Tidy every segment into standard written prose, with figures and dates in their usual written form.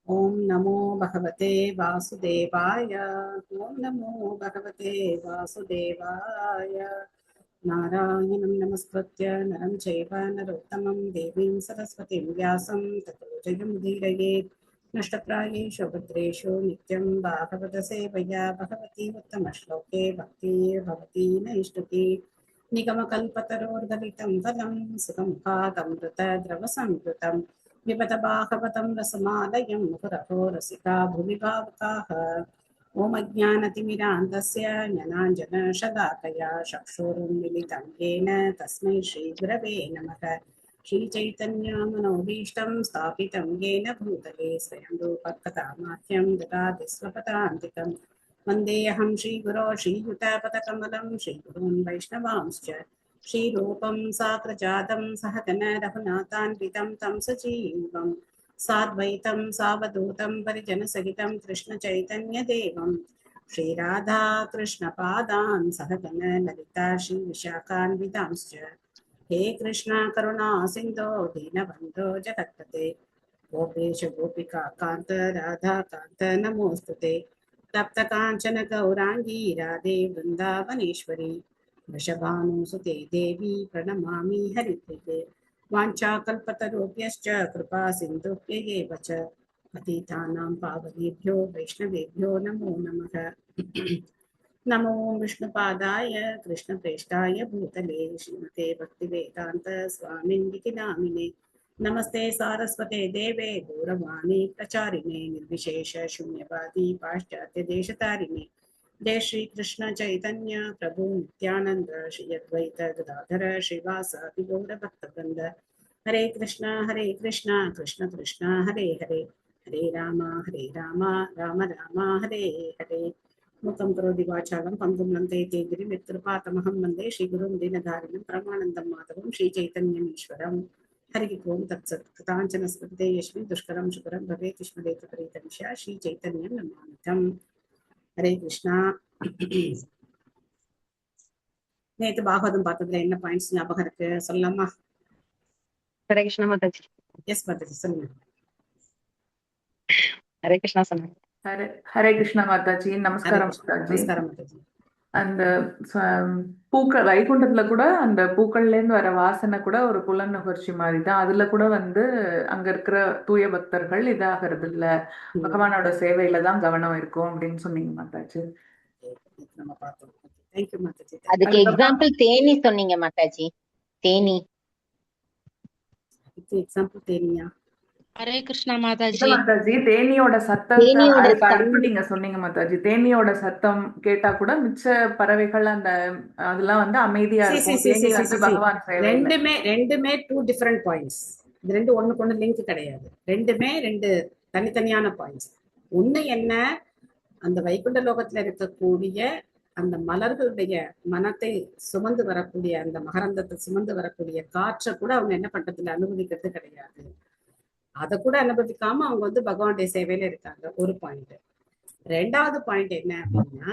ओम नमो भगवते वासुदेवाय। ओम नमो भगवते वासुदेवाय। नारायणं नमस्कृत्य नरं चैव नरोत्तमं देवीं सरस्वतीं व्यासं ततो जयमुदीरयेत्। नष्टप्रायेषु भद्रेषु नित्यं भागवतसेवया भगवती उत्तमश्लोके भक्तिर्भवती नैष्टुकी। निगमकल्पतरोर्गलितं फलं सुखमुखादमृतद्रवसंयुतं पिबत भागवतं रसमालयं मुहुरहो रसिका भुवि भावुकाः। ॐ अज्ञानतिमिरान्धस्य ज्ञानाञ्जनशलाकया चक्षुरुन्मिलितं येन तस्मै श्रीगुरवे नमः। श्रीचैतन्यमनोभीष्टं स्थापितं येन भूतले स्वयं रूपकथामाह्यं ददाति स्वपदान्तिकं। वन्देऽहं श्रीगुरो श्रीयुतापदकमलं श्रीगुरून् वैष्णवांश्च श्रीरूपं साग्रजातं सहगण रघुनाथान्वितं तं सजीवं साद्वैतं सावधूतं परिजनसहितं कृष्णचैतन्यदेवं श्रीराधा कृष्णपादान् सहगण ललिता श्रीविशाखान्वितांश्च। हे कृष्णा करुणा सिन्धो दीनबन्धो जगत्पते गोपेश गोपिका कान्त राधा कान्त नमोऽस्तुते। तप्त काञ्चन गौराङ्गी राधे वृन्दावनेश्वरी वृषभानुसुते देवी प्रणमामि हरिप्रिये। वाञ्छाकल्पतरुभ्यश्च कृपा सिन्धुभ्यैव च पतितानां पावनेभ्यो वैष्णवेभ्यो नमो नमः। नमो विष्णुपादाय कृष्णप्रेष्ठाय भूतले श्रीमते भक्तिवेदान्त स्वामिन्निति नामिने। नमस्ते सारस्वते देवे गौरवाणी प्रचारिणे निर्विशेष शून्यवादी पाश्चात्य देशतारिणे। जय श्री कृष्ण चैतन्य प्रभु नित्यानंद श्री अद्वैत गदाधर श्रीवासादि गौर भक्तवृंद। हरे कृष्णा कृष्ण कृष्ण हरे हरे हरे राम राम राम हरे हरे। मुखं करोति वाचालं पङ्गुं लङ्घयते गिरिं यत्कृपातमहं वन्दे श्रीगुरुं दीनधारिणं परमानन्दं माधवं श्रीचैतन्यमीश्वरम्। हरिः ओं तत्सत्। कृताञ्चन स्मृते यस्मिन् दुष्करं सुकरं भवेत् स्मरेतपरेतविषया श्रीचैतन्यं नमामितं। हरे கிருஷ்ணா. நேத்து பாகவதம் பார்த்ததுல என்ன பாயிண்ட்ஸ் ஞாபகம் இருக்கு சொல்லலாமா? ஹரே கிருஷ்ணா மாதாஜி. எஸ் மாதாஜி சொல்லுங்க. ஹரே கிருஷ்ணா சொன்னாங்க. ஹரே கிருஷ்ணா மாதாஜி. நமஸ்காரம் மாதாஜி. நமஸ்காரம் மாதாஜி. அந்த பூக்கள் வைகுண்டத்துல கூட அந்த பூக்கள்ல இருந்து வர வாசனை கூட ஒரு புலன் நுகர்ச்சி மாதிரி தான். அதுல கூட அங்க இருக்கிற தூய பக்தர்கள் இதாகிறது இல்ல, பகவானோட சேவையில தான் கவனம் இருக்கும் அப்படின்னு சொன்னீங்க மாதாஜி. நம்ம பார்த்தோம். தேங்க்யூ மாதாஜி. அதுக்கு எக்ஸாம்பிள் தேனி சொன்னீங்க மாதாஜி. தேனி எக்ஸாம்பிள் தேனியா? ஹரே கிருஷ்ணா மாதாஜி. மாதாஜி தேனியோட சத்தம் அடுத்து நீங்க சொன்னீங்க மாதாஜி. தேனியோட சத்தம் கேட்டா கூட மிச்ச பறவைகள் அந்த அதெல்லாம் அமைதியா இருக்கும். பகவான் ரெண்டுமே டூ டிஃபரெண்ட் பாயிண்ட்ஸ். இது ரெண்டு ஒண்ணுக்கு ஒண்ணு லிங்க் கிடையாது. ரெண்டுமே ரெண்டு தனித்தனியான பாயிண்ட்ஸ். ஒண்ணு என்ன, அந்த வைகுண்ட லோகத்துல இருக்கக்கூடிய அந்த மலர்களுடைய மனத்தை சுமந்து வரக்கூடிய அந்த மகரந்தத்தை சுமந்து வரக்கூடிய காற்றை கூட அவங்க என்ன பண்றதுல அனுபவிக்கிறது கிடையாது. அதை கூட அனுபவிக்காம அவங்க பகவானுடைய சேவையில இருக்காங்க. ஒரு பாயிண்ட். ரெண்டாவது பாயிண்ட் என்ன அப்படின்னா,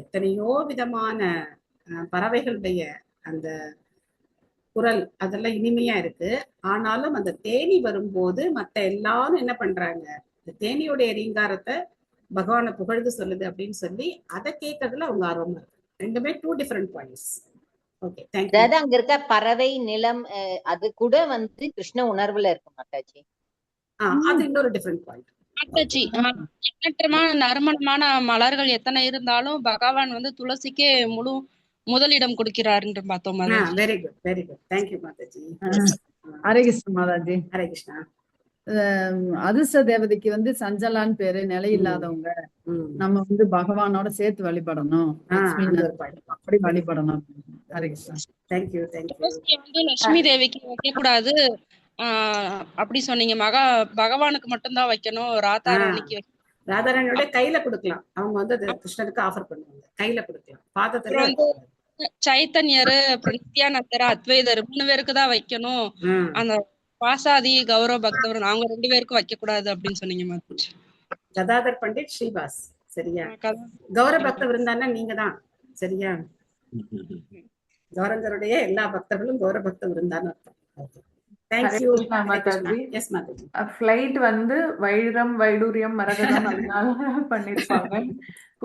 எத்தனையோ விதமான பறவைகளுடைய அந்த குரல் அதெல்லாம் இனிமையா இருக்கு. ஆனாலும் அந்த தேனி வரும்போது மத்த எல்லாரும் என்ன பண்றாங்க, இந்த தேனியோடைய ரீங்காரத்தை பகவானை புகழ்ந்து சொல்லுது அப்படின்னு சொல்லி அதை கேட்கறதுல அவங்க ஆர்வமா இருக்கு. ரெண்டுமே two different points. Okay, thank you. அங்க இருக்க பறவை நிலம் அது கூட கிருஷ்ண உணர்வுல இருக்கு மாதாஜி. அது இன்னொரு டிஃபரெண்ட் பாயிண்ட் மாதாஜி. எண்ணற்றமான நறுமணமான மலர்கள் எத்தனை இருந்தாலும் பகவான் துளசிக்கே முதலிடம் கொடுக்கிறாருன்னு பார்த்தோம். Very good, very good. Thank you Mataji. Hare Krishna Mataji. Hare Krishna. அதிர்ஷ்ட தேவதைக்கு சஞ்சலான்னு பேரு. நிலை இல்லாதவங்க நம்ம பகவானோட சேர்த்து வழிபடணும், அப்படி வழிபடணும். ஹரே கிருஷ்ணா. Thank you, thank you. லட்சுமி தேவிக்கு வைக்க கூடாது அப்படி சொன்னீங்க. பகவானுக்கு மட்டும்தான் வைக்கணும். ராதாராணியோட கையில கொடுக்கலாம். அவங்க அது கிருஷ்ணனுக்கு ஆஃபர் பண்ணுவாங்க. கையில கொடுக்கலாம், பாதத்துல. சைத்தன்யர், நித்யானந்தர், அத்வைதர் 3 பேருக்கு தான் வைக்கணும். அந்த வாசாதி கௌரவ பக்தவர் அவங்க 2 பேருக்கும் வைக்க கூடாது அப்படின்னு சொன்னீங்க மாதாஜி. கதாதர் பண்டிட், ஸ்ரீவாஸ். சரியா? கௌரவ பக்த விருந்தானா நீங்க தான். சரியா? கௌரவருடைய எல்லா பக்தர்களும் கௌரவ பக்த விருந்தான்னு அர்த்தம். Thank you. Krishna Mataji. Yes Mataji. Flight வந்து வைரம், வைடூரியம், மரகதம் அதனால பண்ணிருப்பாங்க.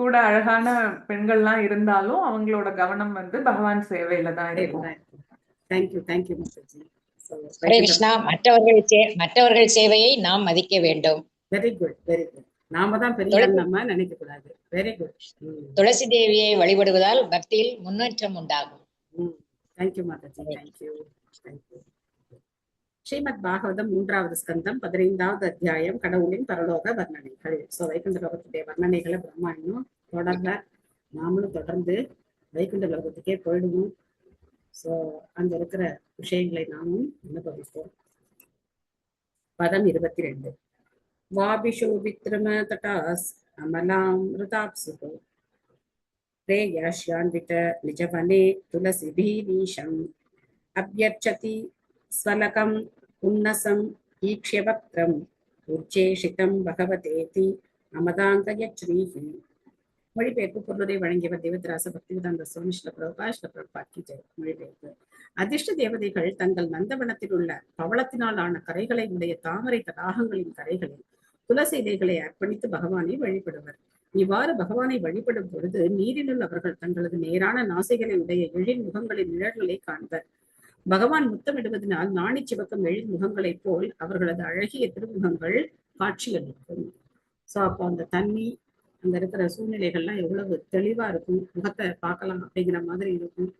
கூட அழகான பெண்கள்லாம் இருந்தாலும் அவங்களோட கவனம் வந்து பகவான் சேவையில தான் இருக்கும். தேங்க்யூ மாதாஜி. ஹரே கிருஷ்ணா. மற்றவர்கள் சேவையை நாம் மதிக்க வேண்டும். Very good. நாம தான் பெரிய நம்ம நினைக்க கூடாது. Very good. துளசி தேவியை வழிபடுவதால் பக்தியில் முன்னேற்றம் உண்டாகும். தேங்க்யூ மாதாஜி. தேங்க்யூ. ஸ்ரீமத் பாகவதம் 3வது ஸ்கந்தம் 15வது அத்தியாயம் கடவுளின் பரலோக வர்ணனைகள். வைகுண்ட லோகத்துடைய வர்ணனைகளை பிரம்மா இன்னும் தொடர்ல, நாமளும் தொடர்ந்து வைகுண்ட லோகத்துக்கே போயிடுவோம். அங்க இருக்கிற விஷயங்களை நாமும் அனுபவிப்போம். பதம் 22. வாபிஷோ விக்ரம தட்டாஸ் அமலாம் ருதாப்சுகோ பிரேயாஷ்யான்வித நிஜவனே துளசிபீநீஷம் அப்யர்ச்சதி ஸ்வலகம் உன்னசம் ஈக்ஷ்யவக்ரம் உச்சேஷிதம் பகவதேதி அமதாங்கயச்ரீஹி. மொழிபெயர்ப்பு பொருளுரை வழங்கியவர் தேவத்ராச பக்திவேதாந்த சுவாமி ஸ்ரீல பிரபுபாத் கி ஜெய். மொழிபெயர்ப்பு. அதிர்ஷ்ட தேவதைகள் தங்கள் நந்தவனத்தில் உள்ள பவளத்தினால் ஆன கரைகளை உடைய தாமரை தடாகங்களின் கரைகளில் துளசி இலைகளை அர்ப்பணித்து பகவானை வழிபடுவர். இவ்வாறு பகவானை வழிபடும் பொழுது நீரினுள் அவர்கள் தங்களது நேரான நாசைகளை உடைய எழில் முகங்களின் நிழல்களை காண்பர். பகவான் முத்தமிடுவதனால் நாணி சிவக்கும் எழில் முகங்களைப் போல் அவர்களது அழகிய திருமுகங்கள் காட்சியளிக்கும். அப்போ அந்த தண்ணி, அங்க இருக்கிற சூழ்நிலைகள்லாம் எவ்வளவு தெளிவா இருக்கும், முகத்தை பார்க்கலாம் அப்படிங்கிற மாதிரி இருக்கும்.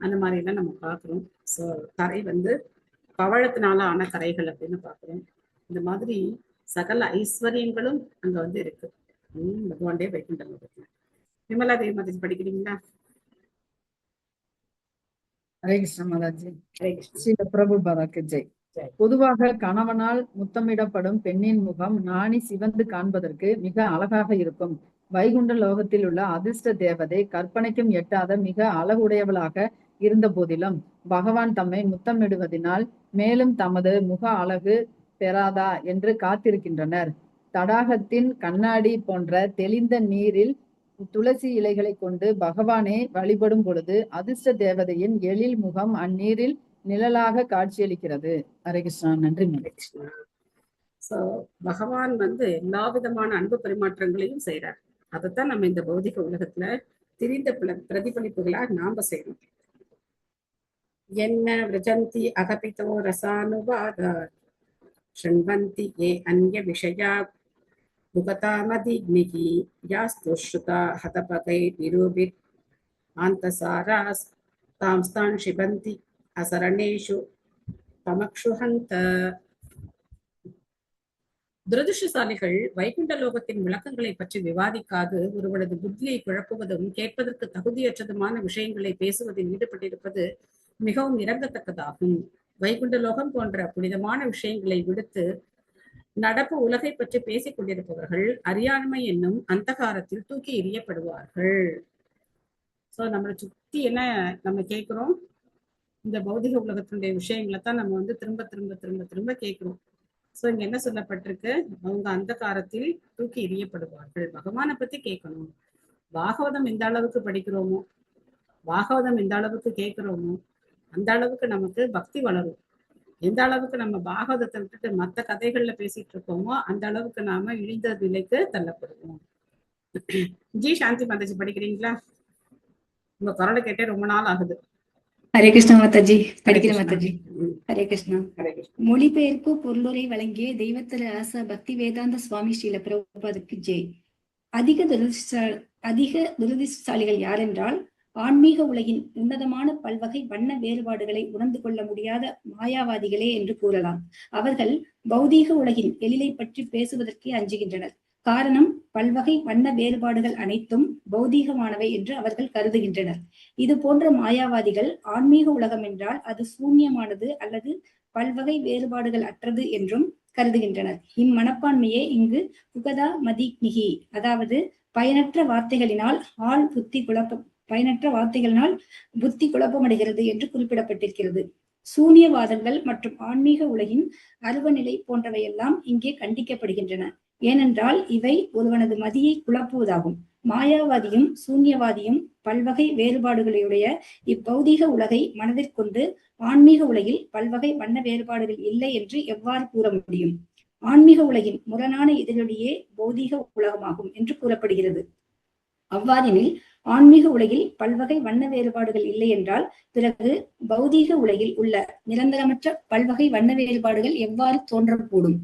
அந்த மாதிரி எல்லாம் நம்ம பார்க்கிறோம். கரை வந்து பவழத்தினால ஆன கரைகள் அப்படின்னு பார்க்கிறோம். இந்த மாதிரி சகல ஐஸ்வர்யங்களும் அங்க வந்து இருக்கு. பகவான்டே வைகுண்ட லோகத்துல. விமலா தேவி மாதாஜி படிக்கிறீங்களா? ஹரே கிருஷ்ண மாதாஜி. ஸ்ரீல பிரபுபாதாக்கு ஜெய். பொதுவாக கணவனால் முத்தமிடப்படும் பெண்ணின் முகம் நாணி சிவந்து காண்பதற்கு மிக அழகாக இருக்கும். வைகுண்ட லோகத்தில் உள்ள அதிர்ஷ்ட தேவதை கற்பனைக்கும் எட்டாத மிக அழகுடையவளாக இருந்த போதிலும் பகவான் தம்மை முத்தமிடுவதனால் மேலும் தமது முக அழகு பெறாதா என்று காத்திருக்கின்றனர். தடாகத்தின் கண்ணாடி போன்ற தெளிந்த நீரில் துளசி இலைகளை கொண்டு பகவானை வழிபடும் பொழுது அதிர்ஷ்ட தேவதையின் எழில் முகம் அந்நீரில் நிழலாக காட்சியளிக்கிறது. ஹரே கிருஷ்ணா. நன்றி கிருஷ்ணா. பகவான் வந்து எல்லா விதமான அன்பு பரிமாற்றங்களையும் செய்யறார். அதைத்தான் நம்ம இந்த பௌதிக உலகத்துல திரிந்த பிரதிபலிப்புகளா நாம செய்யணும். என்ன விரஜந்தி அகபிதோ ரசானுவாத ஷண்வந்தி ஏ அன்ய விஷயா முகதாமதிக்னிகி யாஸ்து ஸ்ருதா ஹதபகை நிரூபித் ஆந்தசாராஸ் தாம்ஸ்தான் ஷிபந்தி அசரணேஷு தமக்ஷுஹந்த. துரதிருஷ்டசாலிகள் வைகுண்ட லோகத்தின் விளக்கங்களை பற்றி விவாதிக்காது ஒருவனது புத்தியை குழப்புவதும் கேட்பதற்கு தகுதியற்றதுமான விஷயங்களை பேசுவதில் ஈடுபட்டிருப்பது மிகவும் இறங்கத்தக்கதாகும். வைகுண்ட லோகம் போன்ற புனிதமான விஷயங்களை விடுத்து நடப்பு உலகை பற்றி பேசிக் கொண்டிருப்பவர்கள் அறியாண்மை என்னும் அந்தகாரத்தில் தூக்கி எறியப்படுவார்கள். நம்மளை சுத்தி என்ன நம்ம கேட்கிறோம், இந்த பௌதிக உலகத்தினுடைய விஷயங்களை தான் நம்ம வந்து திரும்ப திரும்ப திரும்ப திரும்ப கேட்கிறோம். இங்க என்ன சொல்லப்பட்டிருக்கு, அவங்க அந்த காலத்தில் தூக்கி எறியப்படுவார்கள். பகவானை பத்தி கேட்கணும். பாகவதம் எந்த அளவுக்கு படிக்கிறோமோ, பாகவதம் எந்த அளவுக்கு கேட்கிறோமோ அந்த அளவுக்கு நமக்கு பக்தி வளரும். எந்த அளவுக்கு நம்ம பாகவதத்தை விட்டுட்டு மற்ற கதைகள்ல பேசிட்டு இருக்கோமோ அந்த அளவுக்கு நாம இழிந்த நிலைக்கு தள்ளப்படுவோம். ஜி சாந்தி மாதாஜி படிக்கிறீங்களா? உங்க குரலை கேட்டே ரொம்ப நாள் ஆகுது. ஹரே கிருஷ்ணா மாதாஜி. படிக்கிறேன் மாதாஜி. ஹரே கிருஷ்ணா. மொழிபெயர்ப்பு பொருளுரை வழங்கிய தெய்வத்திரராச பக்தி வேதாந்த சுவாமி ஸ்ரீல பிரபுபாதுக்கு ஜெய். அதிக துரதிர்ஷ்டசாலிகள் யாரென்றால் ஆன்மீக உலகின் உன்னதமான பல்வகை வண்ண வேறுபாடுகளை உணர்ந்து கொள்ள முடியாத மாயாவாதிகளே என்று கூறலாம். அவர்கள் பௌதீக உலகின் எழிலை பற்றி பேசுவதற்கே அஞ்சுகின்றனர். காரணம், பல்வகை வண்ண வேறுபாடுகள் அனைத்தும் பௌதீகமானவை என்று அவர்கள் கருதுகின்றனர். இது போன்ற மாயாவாதிகள் ஆன்மீக உலகம் என்றால் அது சூன்யமானது அல்லது பல்வகை வேறுபாடுகள் அற்றது என்றும் கருதுகின்றனர். இம்மனப்பான்மையே இங்கு புகதா மதிக்னிகி, அதாவது பயனற்ற வார்த்தைகளினால் புத்தி குழப்பமடைகிறது என்று குறிப்பிடப்பட்டிருக்கிறது. சூன்யவாதங்கள் மற்றும் ஆன்மீக உலகின் அருவநிலை போன்றவையெல்லாம் இங்கே கண்டிக்கப்படுகின்றன. ஏனென்றால் இவை ஒருவனது மதியை குழப்புவதாகும். மாயாவாதியும் சூன்யவாதியும் பல்வகை வேறுபாடுகளையுடைய இப்பௌதீக உலகை மனதிற்கொண்டு ஆன்மீக உலகில் பல்வகை வண்ண வேறுபாடுகள் இல்லை என்று எவ்வாறு கூற முடியும்? ஆன்மீக உலகின் முரணான இதழிலேயே பௌதீக உலகமாகும் என்று கூறப்படுகிறது. அவ்வாறெனில் ஆன்மீக உலகில் பல்வகை வண்ண வேறுபாடுகள் இல்லை என்றால் பிறகு பௌதீக உலகில் உள்ள நிரந்தரமற்ற பல்வகை வண்ண வேறுபாடுகள் எவ்வாறு தோன்றக்கூடும்?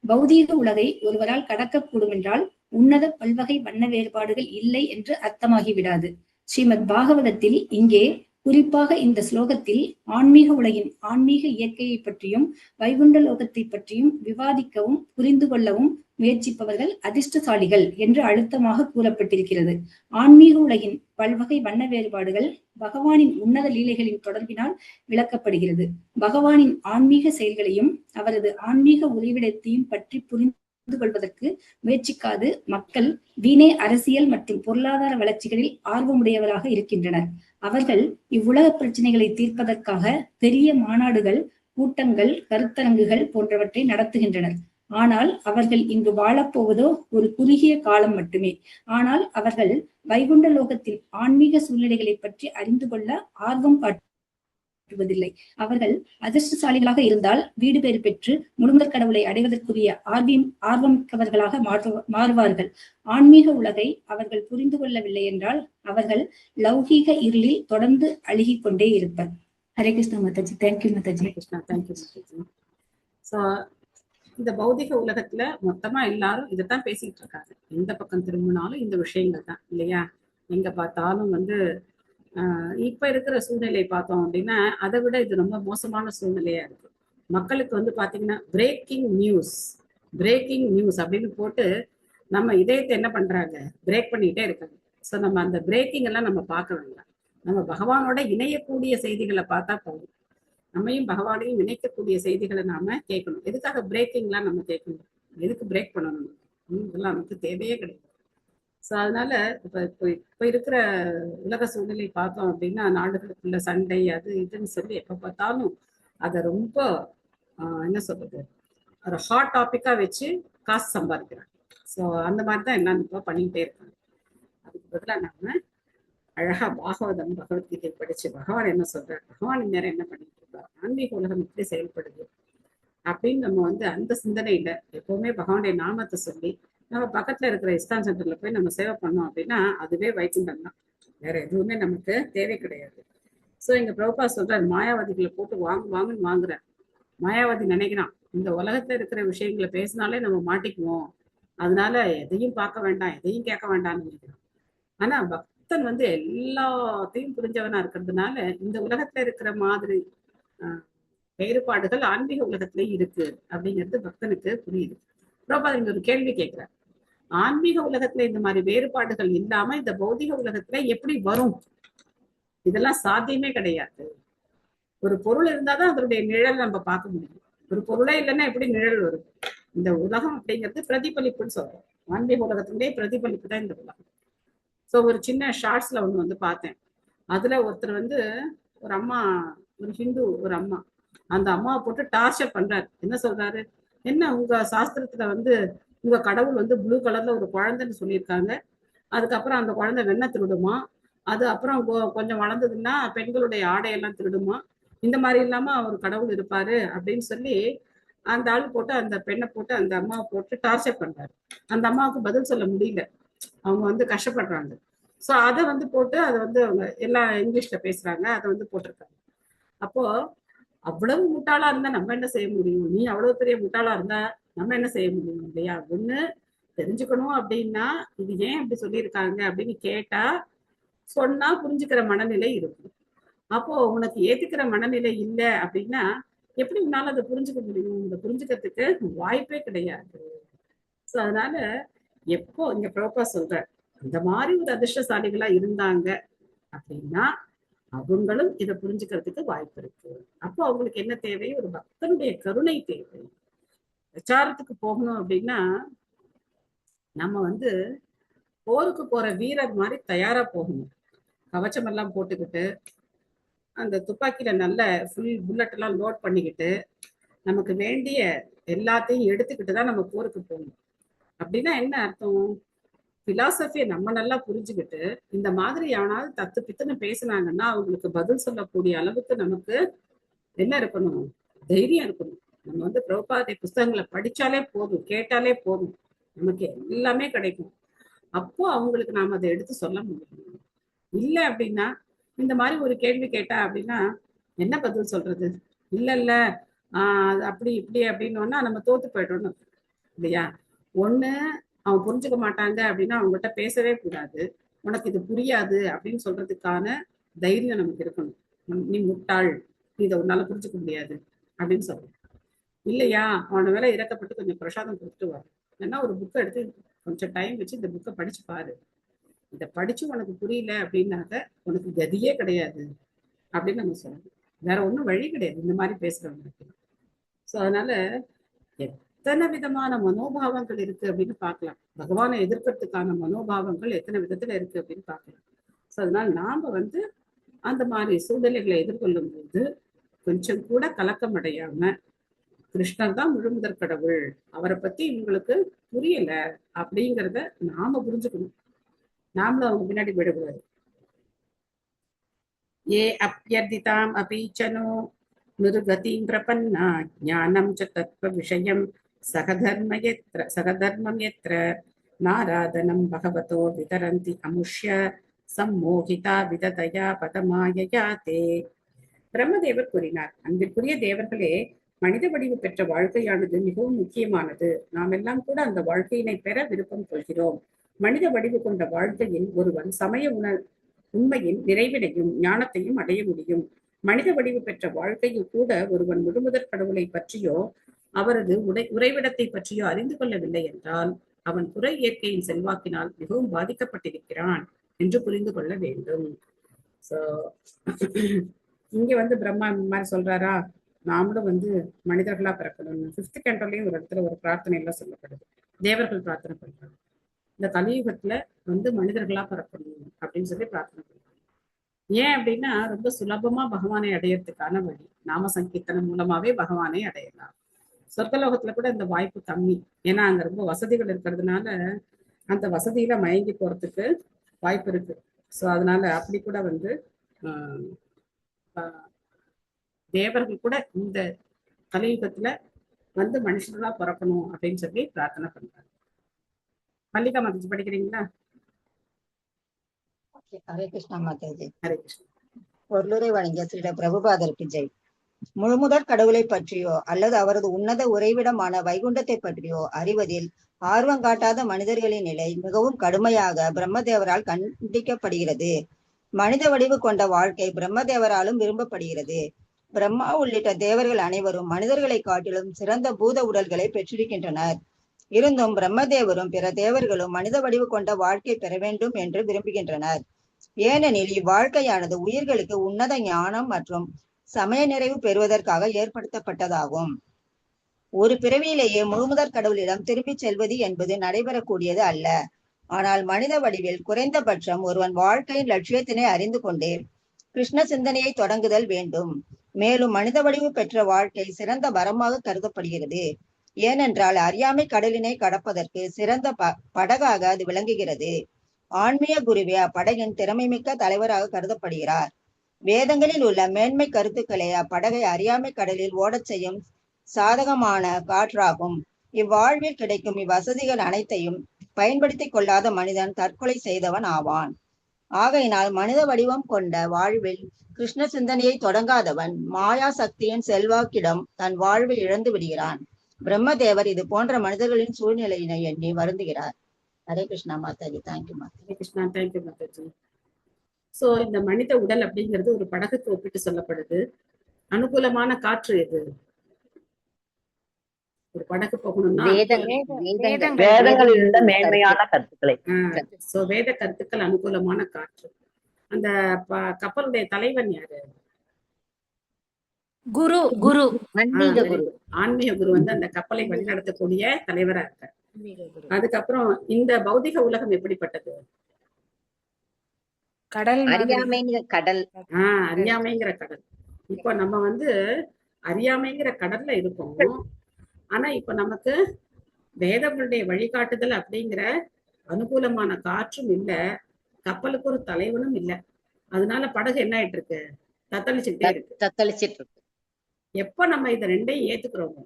பௌதீக உலகை ஒருவரால் கடக்கக்கூடும் என்றால் உன்னத பல்வகை வண்ண வேறுபாடுகள் இல்லை என்று அர்த்தமாகிவிடாது. ஸ்ரீமத் பாகவதத்தில் இங்கே குறிப்பாக இந்த ஸ்லோகத்தில் ஆன்மீக உலகின் ஆன்மீக இயற்கையை பற்றியும் வைகுண்ட லோகத்தை பற்றியும் விவாதிக்கவும் புரிந்து கொள்ளவும் முயற்சிப்பவர்கள் அதிர்ஷ்டசாலிகள் என்று அழுத்தமாக கூறப்பட்டிருக்கிறது. ஆன்மீக உலகின் பல்வகை வண்ண வேறுபாடுகள் பகவானின் உன்னத லீலைகளின் தொடர்பினால் விளக்கப்படுகிறது. பகவானின் ஆன்மீக செயல்களையும் அவரது ஆன்மீக உறைவிடத்தையும் பற்றி புரிந்து கொள்வதற்கு முயற்சிக்காது மக்கள் வீணே அரசியல் மற்றும் பொருளாதார வளர்ச்சிகளில் ஆர்வமுடையவராக இருக்கின்றனர். அவர்கள் இவ்வுலக பிரச்சனைகளை தீர்ப்பதற்காக பெரிய மாநாடுகள், கூட்டங்கள், கருத்தரங்குகள் போன்றவற்றை நடத்துகின்றனர். ஆனால் அவர்கள் இங்கு வாழப்போவதோ ஒரு குறுகிய காலம் மட்டுமே. ஆனால் அவர்கள் வைகுண்ட லோகத்தின் ஆன்மீக சூழ்நிலைகளை பற்றி அறிந்து கொள்ள ஆர்வம் காட்டுவதில்லை. அவர்கள் அதிர்ஷ்டசாலிகளாக இருந்தால் வீடு பேறு பெற்று முழுமுதற் கடவுளை அடைவதற்குரிய ஆர்வமிக்கவர்களாக மாறுவார்கள். ஆன்மீக உலகை அவர்கள் புரிந்து கொள்ளவில்லை என்றால் அவர்கள் லௌகீக இருளில் தொடர்ந்து அழுகிக் கொண்டே இருப்பர். Hare Krishna Mataji. Thank you Mataji. Krishna, thank you Mataji. So இந்த பௌதிக உலகத்துல மொத்தமா எல்லாரும் இதைத்தான் பேசிட்டு இருக்காங்க. எந்த பக்கம் திரும்பினாலும் இந்த விஷயங்கள் தான் இல்லையா? எங்க பார்த்தாலும் இப்ப இருக்கிற சூழ்நிலை பார்த்தோம் அப்படின்னா அதை விட இது ரொம்ப மோசமான சூழ்நிலையா இருக்கு. மக்களுக்கு பாத்தீங்கன்னா பிரேக்கிங் நியூஸ் அப்படின்னு போட்டு நம்ம இதயத்தை என்ன பண்றாங்க, பிரேக் பண்ணிட்டே இருக்காங்க. ஸோ நம்ம அந்த பிரேக்கிங் எல்லாம் நம்ம பார்க்க வேண்டாம். நம்ம பகவானோட இணையக்கூடிய செய்திகளை பார்த்தா போதும். நம்மையும் பகவானையும் இணைக்கக்கூடிய செய்திகளை நாம கேட்கணும். எதுக்காக பிரேக்கிங்லாம் நம்ம கேட்கணும்? எதுக்கு பிரேக் பண்ணணும்? இதெல்லாம் நமக்கு தேவையே கிடையாது. ஸோ அதனால இப்ப இருக்கிற உலக சூழ்நிலை பார்த்தோம் அப்படின்னா நாடுகளுக்குள்ள சண்டை அது இதுன்னு சொல்லி எப்ப பார்த்தாலும் அதை ரொம்ப என்ன சொல்றது, ஒரு ஹாட் டாபிக்கா வச்சு காசு சம்பாதிக்கிறாங்க. ஸோ அந்த மாதிரி தான் என்னன்னு இப்போ பண்ணிக்கிட்டே இருக்காங்க. அதுக்கு பதிலாக நாம அழகா பாகவதம் பகவத்கீதை படிச்சு பகவான் என்ன சொல்றாரு, பகவான் இந்நேரம் என்ன பண்ணிட்டு இருக்காரு, ஆன்மீக உலகம் எப்படி செயல்படுது அப்படின்னு நம்ம அந்த சிந்தனையில எப்பவுமே பகவானுடைய நாமத்தை சொல்லி நம்ம பக்கத்துல இருக்கிற இஸ்கான் சென்டர்ல போய் நம்ம சேவை பண்ணோம் அப்படின்னா அதுவே வைகுண்டம் தான். வேற எதுவுமே நமக்கு தேவை கிடையாது. ஸோ இங்க பிரபுபா சொல்றாரு, மாயாவாதிகளை போட்டு வாங்குன்னு வாங்குறார். மாயாவாதி நினைக்கிறான் இந்த உலகத்துல இருக்கிற விஷயங்களை பேசினாலே நம்ம மாட்டிக்குவோம், அதனால எதையும் பார்க்க வேண்டாம், எதையும் கேட்க வேண்டாம்னு நினைக்கிறான். ஆனா பக்தன் எல்லாத்தையும் புரிஞ்சவனா இருக்கிறதுனால இந்த உலகத்துல இருக்கிற மாதிரி வேறுபாடுகள் ஆன்மீக உலகத்திலேயே இருக்கு அப்படிங்கிறது பக்தனுக்கு புரியுது. பிரபுபாதர் இங்க ஒரு கேள்வி கேட்கிறார், ஆன்மீக உலகத்துல இந்த மாதிரி வேறுபாடுகள் இல்லாம இந்த பௌதிக உலகத்துல எப்படி வரும்? இதெல்லாம் சாத்தியமே கிடையாது. ஒரு பொருள் இருந்தாதான் அதனுடைய நிழல் நம்ம பார்க்க முடியும். ஒரு பொருளே இல்லைன்னா எப்படி நிழல் வரும்? இந்த உலகம் அப்படிங்கிறது பிரதிபலிப்புன்னு சொல்றோம். ஆன்மீக உலகத்தினுடைய பிரதிபலிப்பு தான் இந்த உலகம். ஸோ ஒரு சின்ன ஷார்ட்ஸ்ல ஒண்ணு பார்த்தேன். அதுல ஒருத்தர் ஒரு அம்மா, ஒரு ஹிந்து ஒரு அம்மா, அந்த அம்மாவை போட்டு டார்ச்சர் பண்றாரு. என்ன சொல்றாரு, என்ன உங்க சாஸ்திரத்துல உங்க கடவுள் ப்ளூ கலர்ல ஒரு குழந்தைன்னு சொல்லியிருக்காங்க, அதுக்கப்புறம் அந்த குழந்தை வெண்ணெய் திருடுமா, அது அப்புறம் கொஞ்சம் வளர்ந்ததுன்னா பெண்களுடைய ஆடையெல்லாம் திருடுமா, இந்த மாதிரி இல்லாம ஒரு கடவுள் இருப்பாரு அப்படின்னு சொல்லி அந்த ஆள் போட்டு அந்த பெண்ணை போட்டு அந்த அம்மாவை போட்டு டார்ச்சர் பண்றாரு. அந்த அம்மாவுக்கு பதில் சொல்ல முடியல, அவங்க கஷ்டப்படுறாங்க. ஸோ அதை போட்டு அதை அவங்க எல்லாம் இங்கிலீஷ்ல பேசுறாங்க, அதை போட்டிருக்காங்க. அப்போ அவ்வளவு முட்டாளா இருந்தா நம்ம என்ன செய்ய முடியும்? நீ அவ்வளவு பெரிய முட்டாளா இருந்தா நம்ம என்ன செய்ய முடியும் இல்லையா? ஒண்ணு தெரிஞ்சுக்கணும் அப்படின்னா இது ஏன் அப்படி சொல்லியிருக்காங்க அப்படின்னு கேட்டா சொன்னா புரிஞ்சுக்கிற மனநிலை இருக்கும். அப்போ உனக்கு ஏத்துக்கிற மனநிலை இல்லை அப்படின்னா எப்படி உன்னால அதை புரிஞ்சுக்க முடியும்? இதை புரிஞ்சுக்கிறதுக்கு வாய்ப்பே கிடையாது. ஸோ அதனால எப்போ இங்க பிரபுபா சொல்ற அந்த மாதிரி ஒரு அதிர்ஷ்டசாலிகளா இருந்தாங்க அப்படின்னா அவங்களும் இதை புரிஞ்சுக்கிறதுக்கு வாய்ப்பு இருக்கு. அப்போ அவங்களுக்கு என்ன தேவை? ஒரு பக்தனுடைய கருணை தேவை. பிரச்சாரத்துக்கு போகணும் அப்படின்னா நம்ம போருக்கு போற வீரர் மாதிரி தயாரா போகணும். கவச்சம் எல்லாம் போட்டுக்கிட்டு அந்த துப்பாக்கியில நல்ல ஃபுல் புல்லட் எல்லாம் லோட் பண்ணிக்கிட்டு நமக்கு வேண்டிய எல்லாத்தையும் எடுத்துக்கிட்டு தான் நம்ம போருக்கு போகணும். அப்படின்னா என்ன அர்த்தம்? பிலாசபியை நம்ம நல்லா புரிஞ்சுக்கிட்டு இந்த மாதிரி எவனாவது தத்து பித்துன்னு பேசினாங்கன்னா அவங்களுக்கு பதில் சொல்லக்கூடிய அளவுக்கு நமக்கு என்ன இருக்கணும்? தைரியம் இருக்கணும். நம்ம வந்து பிரபுபாதை புஸ்தகங்களை படிச்சாலே போதும், கேட்டாலே போதும், நமக்கு எல்லாமே கிடைக்கும். அப்போ அவங்களுக்கு நாம அதை எடுத்து சொல்ல முடியும். இல்ல அப்படின்னா இந்த மாதிரி ஒரு கேள்வி கேட்டா அப்படின்னா என்ன பதில் சொல்றது? இல்ல அது அப்படி இப்படி அப்படின்னோன்னா நம்ம தோத்து போயிட்டோம்னு இல்லையா? ஒண்ணு அவன் புரிஞ்சுக்க மாட்டாங்க அப்படின்னா அவங்ககிட்ட பேசவே கூடாது. உனக்கு இது புரியாது அப்படின்னு சொல்றதுக்கான தைரியம் நமக்கு இருக்கணும். நீ முட்டாள், நீ இதை உன்னால புரிஞ்சுக்க முடியாது அப்படின்னு சொல்லணும். இல்லையா அவன மேல இறக்கப்பட்டு கொஞ்சம் பிரசாதம் கொடுத்துட்டு வரும். ஏன்னா ஒரு புக்கை எடுத்து கொஞ்சம் டைம் வச்சு இந்த புக்கை படிச்சு பாரு. இதை படிச்சு உனக்கு புரியல அப்படின்னாக்க உனக்கு கதியே கிடையாது அப்படின்னு நம்ம சொல்லணும். வேற ஒன்றும் வழி கிடையாது இந்த மாதிரி பேசுறவங்களுக்கு. ஸோ அதனால எத்தனை விதமான மனோபாவங்கள் இருக்கு அப்படின்னு பார்க்கலாம். பகவானை எதிர்க்கிறதுக்கான மனோபாவங்கள் எத்தனை விதத்துல இருக்கு அப்படின்னு பார்க்கலாம். ஸோ அதனால நாம வந்து அந்த மாதிரி சூழ்நிலைகளை எதிர்கொள்ளும் போது கொஞ்சம் கூட கலக்கம் அடையாம கிருஷ்ணர் தான் முழுமுதற் கடவுள், அவரை பத்தி இவங்களுக்கு புரியல அப்படிங்கிறத நாம புரிஞ்சுக்கணும். நாமளும் அவங்க பின்னாடி விடக்கூடாது. ஏ அப்யர்திதாம் அபீச்சனோ நிருகதிம் பிரபன்னா ஞானம் ச தத்வ விஷயம் சகதர்மம் எத்ர நாராதனம் பகவதோ விதரந்தி அமுஷ்ய சம்மோகிதா விததயா பதமாயயா தே. பிரம்மதேவர் கூறினார், அன்பிற்குரிய தேவர்களே, மனித வடிவு பெற்ற வாழ்க்கையானது மிகவும் முக்கியமானது. நாம் எல்லாம் கூட அந்த வாழ்க்கையினை பெற விருப்பம் கொள்கிறோம். மனித வடிவு கொண்ட வாழ்க்கையில் ஒருவன் சமய உண்மையின் நிறைவினையும் ஞானத்தையும் அடைய முடியும். மனித வடிவு பெற்ற வாழ்க்கையில் கூட ஒருவன் முழுமுதற் கடவுளை பற்றியோ அவரது உறைவிடத்தை பற்றியோ அறிந்து கொள்ளவில்லை என்றால் அவன் புற இயற்கையின் செல்வாக்கினால் மிகவும் பாதிக்கப்பட்டிருக்கிறான் என்று புரிந்து கொள்ள வேண்டும். சோ இங்க வந்து பிரம்மா இந்த மாதிரி சொல்றாரா, நாமளும் வந்து மனிதர்களா பிறக்கணும். 5th கேண்டோலயும் ஒரு இடத்துல ஒரு பிரார்த்தனை எல்லாம் சொல்லப்படுது. தேவர்கள் பிரார்த்தனை பண்றாங்க, இந்த கலியுகத்துல வந்து மனிதர்களா பிறக்கணும் அப்படின்னு சொல்லி பிரார்த்தனை பண்றாங்க. ஏன் அப்படின்னா ரொம்ப சுலபமா பகவானை அடையறதுக்கான வழி நாம சங்கீர்த்தனம் மூலமாவே பகவானை அடையலாம். சொர்க்கலோகத்துல கூட இந்த வாய்ப்பு கம்மி. ஏன்னா அங்க ரொம்ப வசதிகள் இருக்கிறதுனால அந்த வசதியில மயங்கி போறதுக்கு வாய்ப்பு இருக்கு. ஸோ அதனால அப்படி கூட வந்து தேவர்கள் கூட இந்த கலியுகத்துல வந்து மனுஷர்களா பிறக்கணும் அப்படின்னு சொல்லி பிரார்த்தனை பண்றாங்க. மல்லிகா மாதாஜி படிக்கிறீங்களா? ஹரே கிருஷ்ணா மாதாஜி. ஹரே கிருஷ்ணா. பொருளுரை வழங்கிய ஸ்ரீ பிரபுபாதருக்கு ஜெய். முழுமுதற் கடவுளை பற்றியோ அல்லது அவரது உன்னத உறைவிடமான வைகுண்டத்தை பற்றியோ அறிவதில் ஆர்வம் காட்டாத மனிதர்களின் நிலை மிகவும் கடுமையாக பிரம்மதேவரால் கண்டிக்கப்படுகிறது. மனித வடிவு கொண்ட வாழ்க்கை பிரம்மதேவராலும் விரும்பப்படுகிறது. பிரம்மா உள்ளிட்ட தேவர்கள் அனைவரும் மனிதர்களை காட்டிலும் சிறந்த பூத உடல்களை பெற்றிருக்கின்றனர். இருந்தும் பிரம்மதேவரும் பிற தேவர்களும் மனித வடிவு கொண்ட வாழ்க்கை பெற வேண்டும் என்று விரும்புகின்றனர். ஏனெனில் இவ்வாழ்க்கையானது உயிர்களுக்கு உன்னத ஞானம் மற்றும் சமய நிறைவு பெறுவதற்காக ஏற்படுத்தப்பட்டதாகும். ஒரு பிறவியிலேயே முழுமுதற் கடவுளிடம் திரும்பிச் செல்வது என்பது நடைபெறக்கூடியது அல்ல. ஆனால் மனித வடிவில் குறைந்தபட்சம் ஒருவன் வாழ்க்கையின் லட்சியத்தினை அறிந்து கொண்டு கிருஷ்ண சிந்தனையை தொடங்குதல் வேண்டும். மேலும் மனித வடிவு பெற்ற வாழ்க்கை சிறந்த வரமாக கருதப்படுகிறது. ஏனென்றால் அறியாமை கடலினை கடப்பதற்கு சிறந்த படகாக அது விளங்குகிறது. ஆன்மீக குருவே அப்படகின் திறமை மிக்க தலைவராக கருதப்படுகிறார். வேதங்களில் உள்ள மேன்மை கருத்துக்களை அப்படகை அறியாமை கடலில் ஓடச் செய்யும் சாதகமான காற்றாகும். இவ்வாழ்வில் கிடைக்கும் இவ்வசதிகள் அனைத்தையும் பயன்படுத்தி கொள்ளாத மனிதன் தற்கொலை செய்தவன் ஆவான். ஆகையினால் மனித வடிவம் கொண்ட வாழ்வில் கிருஷ்ண சிந்தனையை தொடங்காதவன் மாயா சக்தியின் செல்வாக்கிடம் தன் வாழ்வை இழந்து விடுகிறான். பிரம்மதேவர் இது போன்ற மனிதர்களின் சூழ்நிலையினை எண்ணி வருந்துகிறார். Hare Krishna Mataji. Thank you Mataji. Hare Krishna. Thank you Mataji. So இந்த மனித உடல் அப்படிங்கிறது ஒரு படகுக்கு ஒப்பிட்டு சொல்லப்படுது. அனுகூலமான காற்று எது? ஒரு படகு போகணும்னா வேதங்களில் உள்ள மேன்மையான கருத்துக்களை. சோ வேத கருத்துக்கள் அனுகூலமான காற்று. அந்த கப்பலுடைய தலைவன் யாரு? குரு. குரு ஆன்மீக குரு வந்து அந்த கப்பலை வழிநடத்தக்கூடிய தலைவரா இருக்கார். அதுக்கப்புறம் இந்த பௌதிக உலகம் எப்படிப்பட்டது? கடல். அறியாமைங்கிற கடல். அறியாமைங்கிற கடல். இப்போ நம்ம வந்து அறியாமைங்கிற கடல்ல இருக்கோம். ஆனா இப்ப நமக்கு வேதங்களுடைய வழிகாட்டுதல் அப்படிங்கிற அனுகூலமான காற்றும் இல்ல, கப்பலுக்கு ஒரு தலைவனும் இல்ல. அதனால படகு என்ன ஆயிட்டு இருக்கு, தத்தளிச்சுட்டே இருக்கு. தத்தளிச்சிட்டு இருக்கு. எப்ப நம்ம இதை ரெண்டையும் ஏத்துக்கிறோமோ,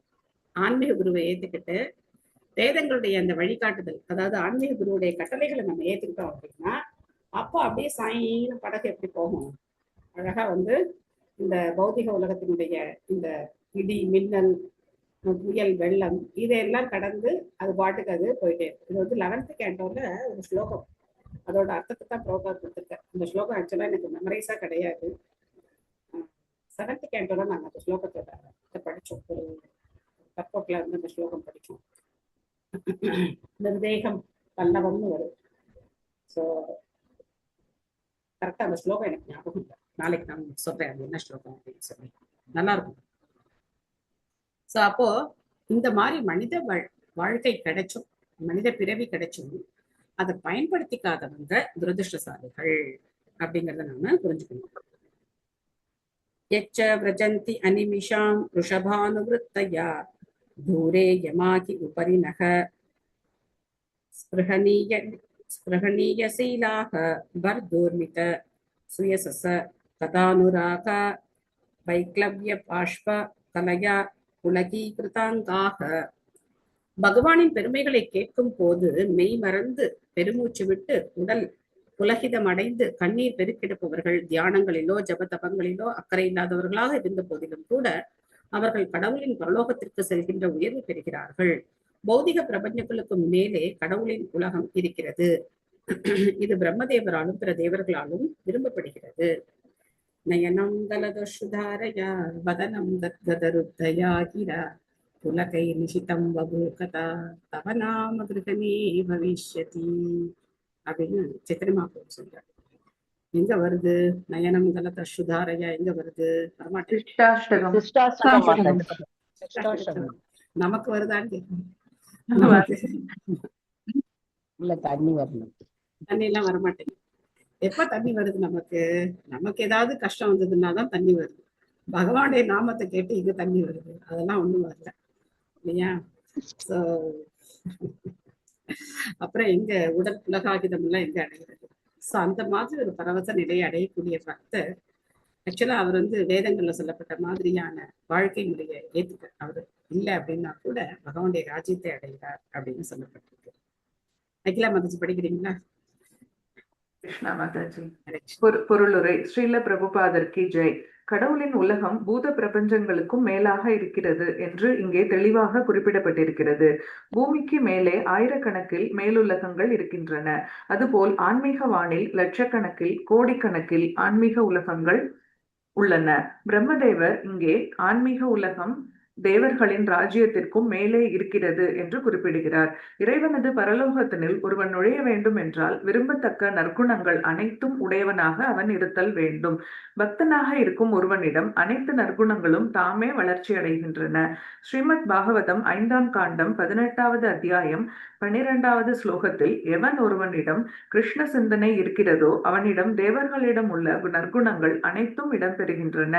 ஆன்மீக குருவை ஏத்துக்கிட்டு வேதங்களுடைய அந்த வழிகாட்டுதல், அதாவது ஆன்மீக குருவுடைய கட்டளைகளை நம்ம ஏத்துக்கிட்டோம் அப்படின்னா, அப்போ அப்படியே சாயின்னு படகு எப்படி போகும், அழகா இந்த பௌதிக உலகத்தினுடைய இந்த இடி மின்னல் புயல் வெள்ளம் இதையெல்லாம் கடந்து அது பாட்டுக்கு அது போயிட்டே இருக்கு. இது 11th கேண்டோல ஒரு ஸ்லோகம், அதோட அர்த்தத்தை தான் ப்ரோகா கொடுத்துருக்கேன். இந்த ஸ்லோகம் ஆக்சுவலா எனக்கு மெமரைஸா கிடையாது. 7th கேண்டோல நாங்கள் அந்த ஸ்லோகத்தோட படித்தோம், ஒரு தப்போக்கில் அந்த ஸ்லோகம் படித்தோம். நிர்தேகம் பல்லவம்னு வரும். ஸோ கரெக்டா அந்த ஸ்லோகம் எனக்கு ஞாபகம் இல்லை, நாளைக்கு நான் சொல்றேன் அது என்ன ஸ்லோகம் அப்படின்னு சொல்லி, நல்லா இருக்கும். ஸோ அப்போ இந்த மாதிரி மனித வாழ்க்கை கிடைச்சும், மனித பிறவி கிடைச்சும் அதை பயன்படுத்திக்காதவங்க துரதிருஷ்டசாலிகள் அப்படிங்கிறத நாம புரிஞ்சுக்கணும். எச்ச விரஜந்தி அனிமிஷாம் ருஷபானுவிருத்தயா தூரே யமாகி உபரிநக ஸ்பிருஹணீயசீலாக பர்தூர்மித சுயசச கதானுராக வைக்லவ்ய பாஷ்ப கலையா உலகீகிருதாங்காக. பகவானின் பெருமைகளை கேட்கும் போது மெய் மறந்து பெருமூச்சு விட்டு உடல் புலகிதம் அடைந்து கண்ணீர் பெருக்கெடுப்பவர்கள் தியானங்களிலோ ஜபதபங்களிலோ அக்கறை இல்லாதவர்களாக இருந்த போதிலும் கூட அவர்கள் கடவுளின் பரலோகத்திற்கு செல்கின்ற உயர்வு பெறுகிறார்கள். பௌதிக பிரபஞ்சங்களுக்கு மேலே கடவுளின் உலகம் இருக்கிறது. இது பிரம்மதேவராலும் பிற தேவர்களாலும் விரும்பப்படுகிறது. நயனம் தலதசுதாரயா வதனம் தத்கதருத்தயா கிரா புலகை நிஷிதம் வபூகதா தவ நாம கிருகமே பவிஷ்யதி அப்படின்னு சித்திரமா போய் சொல்றாரு. எங்க வருது நயனம் கலத சுதாரையா, எங்க வருது? நமக்கு வருதான்னு கேட்கணும். தண்ணி வரணும், தண்ணி எல்லாம் வரமாட்டேங்குது. எப்ப தண்ணி வருது நமக்கு? நமக்கு ஏதாவது கஷ்டம் வந்ததுன்னாதான் தண்ணி வருது. பகவானுடைய நாமத்தை கேட்டு இங்க தண்ணி வருது, அதெல்லாம் ஒண்ணும் வரல இல்லையா? சோ அப்புறம் எங்க உடல் புலகாகிதம் எல்லாம் எங்க அடைகிறது? சோ அந்த மாதிரி ஒரு பரவச நிலையை அடையக்கூடிய பக்தர் ஆக்சுவலா அவர் வேதங்கள்ல சொல்லப்பட்ட மாதிரியான வாழ்க்கை முறையை ஏத்துக்க அவரு இல்லை அப்படின்னா கூட பகவானுடைய ராஜ்யத்தை அடைகிறார் அப்படின்னு சொல்லப்பட்டிருக்கு. அகிலா மாதாஜி படிக்கிறீங்களா? கிருஷ்ணா மாதாஜி. பொருளுரை. ஸ்ரீல பிரபுபாதர் கி ஜெய். கடவுளின் உலகம் பூத பிரபஞ்சங்களுக்கும் மேலாக இருக்கிறது என்று இங்கே தெளிவாக குறிப்பிடப்பட்டிருக்கிறது. பூமிக்கு மேலே ஆயிரக்கணக்கில் மேலுலகங்கள் இருக்கின்றன. அதுபோல் ஆன்மீக வானில் லட்சக்கணக்கில் கோடிக்கணக்கில் ஆன்மீக உலகங்கள் உள்ளன. பிரம்மதேவர் இங்கே ஆன்மீக உலகம் தேவர்களின் ராஜ்யத்திற்கும் மேலே இருக்கிறது என்று குறிப்பிடுகிறார். இறைவனது பரலோகத்தினில் ஒருவன் நுழைய வேண்டும் என்றால் விரும்பத்தக்க நற்குணங்கள் அனைத்தும் உடையவனாக அவன் இருத்தல் வேண்டும். பக்தனாக இருக்கும் ஒருவனிடம் அனைத்து நற்குணங்களும் தாமே வளர்ச்சி அடைகின்றன. ஸ்ரீமத் பாகவதம் 5ஆம் காண்டம் 18வது அத்தியாயம் 12வது ஸ்லோகத்தில் எவன் ஒருவனிடம் கிருஷ்ண சிந்தனை இருக்கிறதோ அவனிடம் தேவர்களிடம் உள்ள நற்குணங்கள் அனைத்தும் இடம்பெறுகின்றன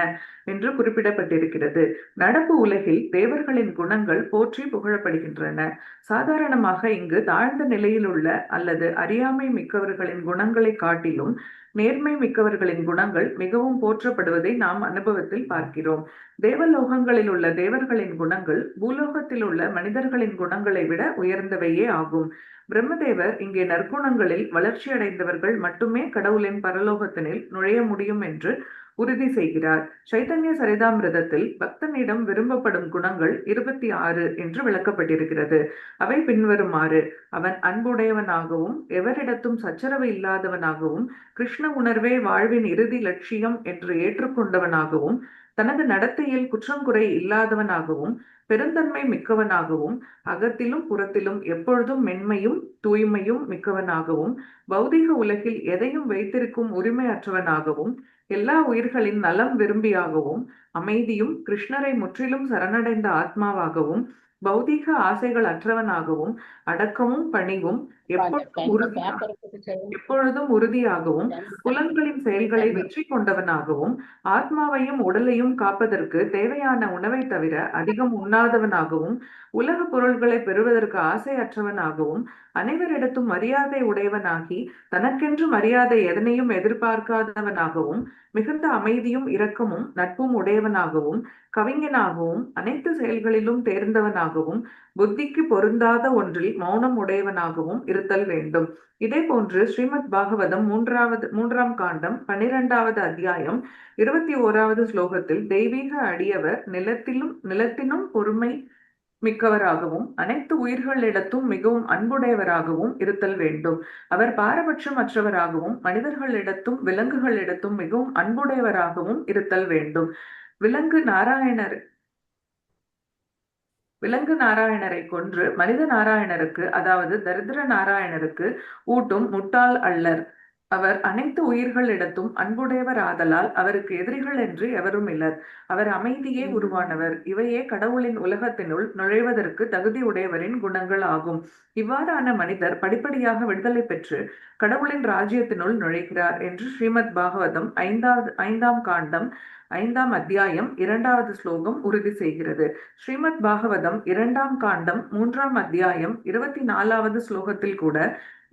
என்று குறிப்பிடப்பட்டிருக்கிறது. நடப்பு உலகில் தேவர்களின் குணங்கள் போற்றி புகழப்படுகின்றன. சாதாரணமாக இங்கு தாழ்ந்த நிலையில் உள்ள அல்லது அறியாமை மிக்கவர்களின் குணங்களை காட்டிலும் நேர்மை மிக்கவர்களின் குணங்கள் மிகவும் போற்றப்படுவதை நாம் அனுபவத்தில் பார்க்கிறோம். தேவலோகங்களில் உள்ள தேவர்களின் குணங்கள் பூலோகத்தில் உள்ள மனிதர்களின் குணங்களை விட உயர்ந்தவையே ஆகும். பிரம்மதேவர் இங்கே நற்குணங்களில் வளர்ச்சி அடைந்தவர்கள் மட்டுமே கடவுளின் பரலோகத்தினில் நுழைய முடியும் என்று உறுதி செய்கிறார். சைதன்ய சரிதாமிரதத்தில் பக்தனிடம் விரும்பப்படும் குணங்கள் 26 என்று விளக்கப்பட்டிருக்கிறது. அவை பின்வருமாறு: அவன் அன்புடையவனாகவும் எவரிடத்தும் சச்சரவு இல்லாதவனாகவும் கிருஷ்ண உணர்வே வாழ்வின் இறுதி லட்சியம் என்று ஏற்றுக்கொண்டவனாகவும் தனது நடத்தையில் குற்றம் குறை இல்லாதவனாகவும் பெருந்தன்மை மிக்கவனாகவும் அகத்திலும் புறத்திலும் எப்பொழுதும் மென்மையும் தூய்மையும் மிக்கவனாகவும் பௌதிக உலகில் எதையும் வைத்திருக்கும் உரிமையற்றவனாகவும் எல்லா உயிர்களின் நலம் விரும்பியாகவும் அமைதியும் கிருஷ்ணரை முற்றிலும் சரணடைந்த ஆத்மாவாகவும் பௌதீக ஆசைகள் அற்றவனாகவும் அடக்கமும் பணிவும் எப்பொழுதும் உறுதியாகவும் புலன்களின் செயல்களை வெற்றி கொண்டவனாகவும் ஆத்மாவையும் உடலையும் காப்பதற்கு தேவையான உணவை தவிர அதிகம் உண்ணாதவனாகவும் உலக பொருள்களை பெறுவதற்கு ஆசையற்றவனாகவும் அனைவரிடத்தும் மரியாதை உடையவனாகி தனக்கென்று மரியாதை எதனையும் எதிர்பார்க்காதவனாகவும் மிகுந்த அமைதியும் இரக்கமும் நட்பும் உடையவனாகவும் கவிஞனாகவும் அனைத்து செயல்களிலும் தேர்ந்தவனாகவும் புத்திக்கு பொருந்தாத ஒன்றில் மௌனம் உடையவனாகவும் இருத்தல் வேண்டும். இதே போன்று ஸ்ரீமத் பாகவதம் மூன்றாம் காண்டம் 12வது அத்தியாயம் 21வது ஸ்லோகத்தில் தெய்வீக அடியவர் நிலத்தினும் பொறுமை மிக்கவராகவும் அனைத்து உயிர்களிடத்தும் மிகவும் அன்புடையவராகவும் இருத்தல் வேண்டும். அவர் பாரபட்சம் அற்றவராகவும் மனிதர்களிடத்தும் விலங்குகளிடத்தும் மிகவும் அன்புடையவராகவும் இருத்தல் வேண்டும். விலங்கு நாராயணரை கொன்று மனித நாராயணருக்கு, அதாவது தரித்திர நாராயணருக்கு ஊட்டும் முட்டாள் அல்லர். அவர் அனைத்து உயிர்களிடத்தும் அன்புடையவர் ஆதலால் அவருக்கு எதிரிகள் என்று எவரும் இல்லர். அவர் அமைதியே உருவானவர். இவையே கடவுளின் உலகத்தினுள் நுழைவதற்கு தகுதி உடையவரின் குணங்கள் ஆகும். இவ்வாறான மனிதர் படிப்படியாக விடுதலை பெற்று கடவுளின் ராஜ்யத்தினுள் நுழைகிறார் என்று ஸ்ரீமத் பாகவதம் 5ஆம் காண்டம் 5ஆம் அத்தியாயம் 2வது ஸ்லோகம் உறுதி செய்கிறது. ஸ்ரீமத் பாகவதம் 2ஆம் காண்டம் 3ஆம் அத்தியாயம் 24வது ஸ்லோகத்தில் கூட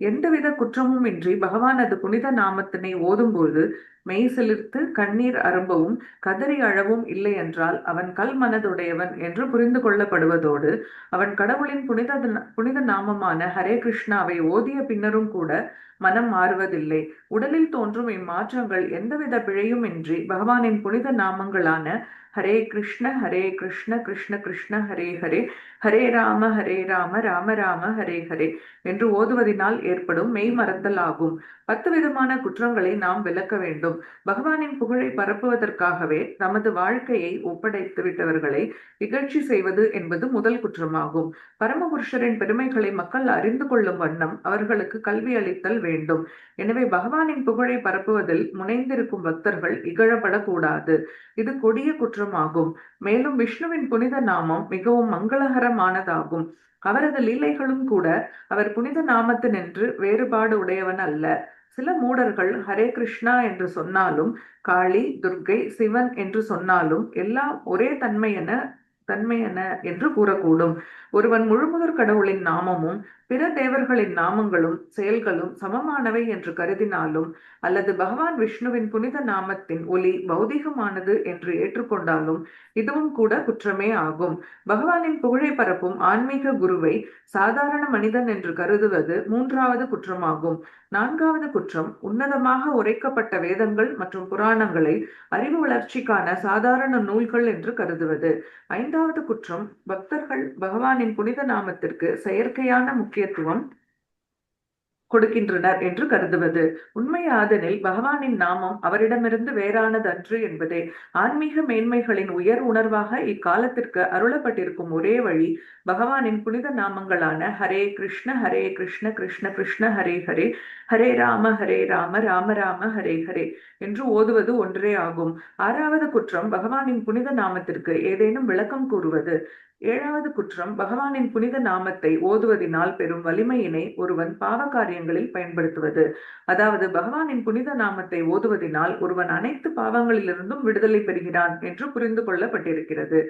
எந்தவித குற்றமும் இன்றி பகவானது புனித நாமத்தினை ஓதும்போது மெய் சிலிர்த்து கண்ணீர் அரும்பவும் கதறி அழவும் இல்லை என்றால் அவன் கல் மனதுடையவன் என்று புரிந்து கொள்ளப்படுவதோடு அவன் கடவுளின் புனித நாமமான ஹரே கிருஷ்ணாவை ஓதிய பின்னரும் கூட மனம் மாறுவதில்லை. உடலில் தோன்றும் இம்மாற்றங்கள் எந்தவித பிழையும் இன்றி பகவானின் புனித நாமங்களான ஹரே கிருஷ்ண கிருஷ்ண கிருஷ்ண ஹரே ஹரே, ஹரே ராம ராம ராம ஹரே ஹரே என்று ஓதுவதினால் ஏற்படும் மெய்மறத்தல் ஆகும். 10 விதமான குற்றங்களை நாம் விலக்க வேண்டும். பகவானின் புகழை பரப்புவதற்காகவே தமது வாழ்க்கையை ஒப்படைத்து விட்டவர்களை இகழ்ச்சி செய்வது என்பது முதல் குற்றமாகும். பரமபுருஷரின் பெருமைகளை மக்கள் அறிந்து கொள்ளும் வண்ணம் அவர்களுக்கு கல்வி அளித்தல் வேண்டும். எனவே பகவானின் புகழை பரப்புவதில் முனைந்திருக்கும் பக்தர்கள் இகழப்படக்கூடாது. இது கொடிய குற்றமாகும். மேலும் விஷ்ணுவின் புனித நாமம் மிகவும் மங்களகரமானதாகும். அவரது லீலைகளும் கூட அவர் புனித நாமத்தினின்று வேறுபாடு உடையவன் அல்ல. சில மூடர்கள் ஹரே கிருஷ்ணா என்று சொன்னாலும் காளி, துர்க்கை, சிவன் என்று சொன்னாலும் எல்லாம் ஒரே தன்மையென என்று கூறக்கூடும். ஒருவன் முழுமுதற் கடவுளின் நாமமும் பிற தேவர்களின் நாமங்களும் செயல்களும் சமமானவை என்று கருதினாலும் அல்லது பகவான் விஷ்ணுவின் புனித நாமத்தின் ஒலி பௌதிகமானது என்று ஏற்றுக்கொண்டாலும் இதுவும் கூட குற்றமே ஆகும். பகவானின் புகழை பரப்பும் ஆன்மீக குருவை சாதாரண மனிதன் என்று கருதுவது 3வது குற்றமாகும். 4வது குற்றம் உன்னதமாக உரைக்கப்பட்ட வேதங்கள் மற்றும் புராணங்களை அறிவு வளர்ச்சிக்கான சாதாரண நூல்கள் என்று கருதுவது. 5வது குற்றம் பக்தர்கள் பகவானின் புனித நாமத்திற்கு செயற்கையான முக்கியத்துவம் கொடுக்கின்றனர் என்று கருதுவது. உண்மையாதெனில் பகவானின் நாமம் அவரிடமிருந்து வேறானதன்று என்பதே. ஆன்மீக மேன்மைகளின் உயர் உணர்வாக இக்காலத்திற்கு அருளப்பட்டிருக்கும் ஒரே வழி பகவானின் புனித நாமங்களான ஹரே கிருஷ்ண கிருஷ்ண கிருஷ்ண ஹரே ஹரே, ஹரே ராம ராம ராம ஹரே ஹரே என்று ஓதுவது ஒன்றே ஆகும். 6வது குற்றம் பகவானின் புனித நாமத்திற்கு ஏதேனும் விளக்கம் கூறுவது. 7வது குற்றம் பகவானின் புனித நாமத்தை ஓதுவதினால் பெறும் வலிமையினை ஒருவன் பாவ காரியங்களில் பயன்படுத்துவது. அதாவது பகவானின் புனித நாமத்தை ஓதுவதினால் ஒருவன் அனைத்து பாவங்களிலிருந்தும் விடுதலை பெறுகிறான் என்று புரிந்து கொள்ளப்பட்டிருக்கிறது.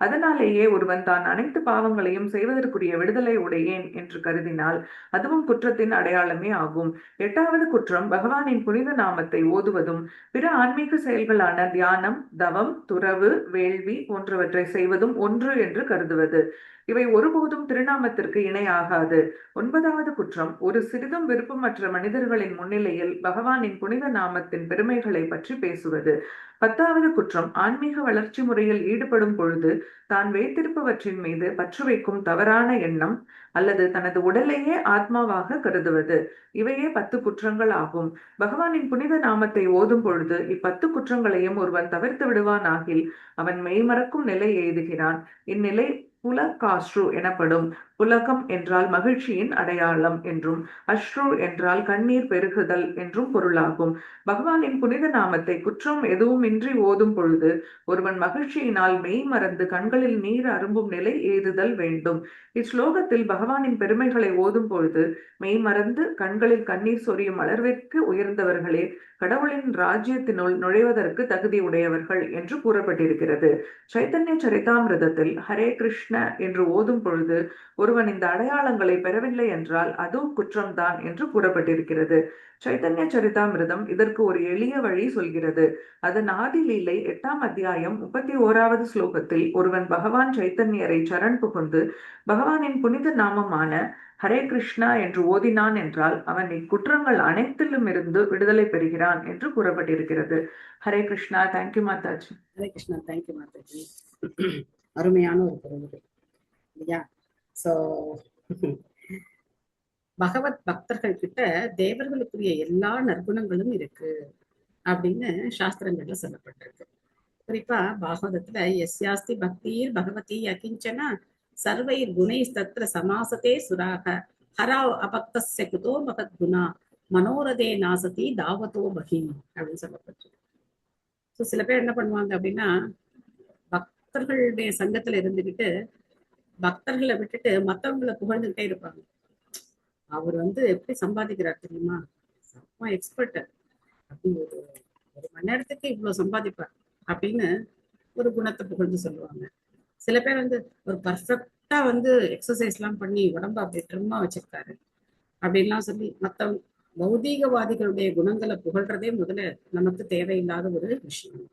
அதனாலேயே ஒருவன் தான் அனைத்து பாவங்களையும் செய்வதற்குரிய விடுதலை உடையேன் என்று கருதினால் அதுவும் குற்றத்தின் அடையாளமே ஆகும். 8வது குற்றம் பகவானின் புனித நாமத்தை ஓதுவதும் பிற ஆன்மீக செயல்களான தியானம், தவம், துறவு, வேள்வி போன்றவற்றை செய்வதும் ஒன்று என்று கருதுவது. இவை ஒருபோதும் திருநாமத்திற்கு இணையாகாது. 9வது குற்றம் ஒரு சிறிதும் விருப்பமற்ற மனிதர்களின் முன்னிலையில் பகவானின் புனித நாமத்தின் பெருமைகளை பற்றி பேசுவது. 10வது குற்றம் ஆன்மீக வளர்ச்சி முறையில் ஈடுபடும் பொழுது தான் வைத்திருப்பவற்றின் மீது பற்று வைக்கும் தவறான எண்ணம் அல்லது தனது உடலையே ஆத்மாவாக கருதுவது. இவையே 10 குற்றங்கள் ஆகும். பகவானின் புனித நாமத்தை ஓதும் பொழுது இ10 குற்றங்களையும் ஒருவன் தவிர்த்து விடுவானாகில் அவன் மெய்மறக்கும் நிலை எய்துகிறான். இந்நிலை புலகாஸ்ரு எனப்படும். புலகம் என்றால் மகிழ்ச்சியின் அடையாளம் என்றும், அஸ்ரு என்றால் கண்ணீர் பெருகுதல் என்றும் பொருளாகும். பகவானின் புனித நாமத்தை குற்றம் எதுவுமின்றி ஓதும் பொழுது ஒருவன் மகிழ்ச்சியினால் மெய் மறந்து கண்களில் நீர் அரும்பும் நிலை எய்துதல் வேண்டும். இஸ்லோகத்தில் பகவானின் பெருமைகளை ஓதும் பொழுது மெய் மறந்து கண்களில் கண்ணீர் சொரியும் அளவிற்கு உயர்ந்தவர்களே கடவுளின் ராஜ்யத்தினுள் நுழைவதற்கு தகுதி உடையவர்கள் என்று கூறப்பட்டிருக்கிறது. சைத்தன்ய சரிதாமிரதத்தில் ஹரே கிருஷ்ண என்று ஓதும் பொழுது ஒருவன் இந்த அடையாளங்களை பெறவில்லை என்றால் அதுவும் குற்றம்தான் என்று கூறப்பட்டிருக்கிறது. சைத்தன்ய சரிதாமிரதம் இதற்கு ஒரு எளிய வழி சொல்கிறது. அதன் ஆதி லீலை 8ஆம் அத்தியாயம் 31வது ஸ்லோகத்தில் ஒருவன் பகவான் சைத்தன்யரை சரண் புகுந்து பகவானின் புனித நாமமான ஹரே கிருஷ்ணா என்று ஓதினான் என்றால் அவன் இக்குற்றங்கள் அனைத்திலும் இருந்து விடுதலை பெறுகிறான் என்று கூறப்பட்டிருக்கிறது. ஹரே கிருஷ்ணா. தேங்க்யூ மாதாஜி. ஹரே கிருஷ்ணா. தேங்க்யூ மாதாஜி. அருமையான ஒரு பொருள் இல்லையா? சோ பகவத் பக்தர்கள் கிட்ட தேவர்களுக்குரிய எல்லா நற்குணங்களும் இருக்கு அப்படின்னு சாஸ்திரங்கள்ல சொல்லப்பட்டிருக்கு. குறிப்பா பாகவதத்துல எஸ்யாஸ்தி பக்திர் பகவதி அகிஞ்சனா சர்வைர் குணைஸ் தத்ர சமாசத்தே சுராக ஹராவ் அபக்தஸ்ய குதோ பகத் குணா மனோரதே நாசதி தாவதோ பகி அப்படின்னு சொல்லப்பட்டிருக்கு. ஸோ சில பேர் என்ன பண்ணுவாங்க அப்படின்னா, பக்தர்களுடைய சங்கத்துல இருந்துகிட்டு பக்தர்களை விட்டுட்டு மற்றவங்களை புகழ்ந்துகிட்டே இருப்பாங்க. அவர் எப்படி சம்பாதிக்கிறார் தெரியுமா, செம்ம எக்ஸ்பர்ட், அப்படி ஒரு மணி நேரத்துக்கு இவ்வளவு சம்பாதிப்பார் அப்படின்னு ஒரு குணத்தை புகழ்ந்து சொல்லுவாங்க. சில பேர் ஒரு பர்ஃபெக்டா எக்ஸசைஸ் எல்லாம் பண்ணி உடம்ப அப்படி ட்ரிம்மா வச்சிருக்காரு அப்படின்லாம் சொல்லி மற்ற பௌதீகவாதிகளுடைய குணங்களை புகழ்றதே முதல்ல நமக்கு தேவையில்லாத ஒரு விஷயம்.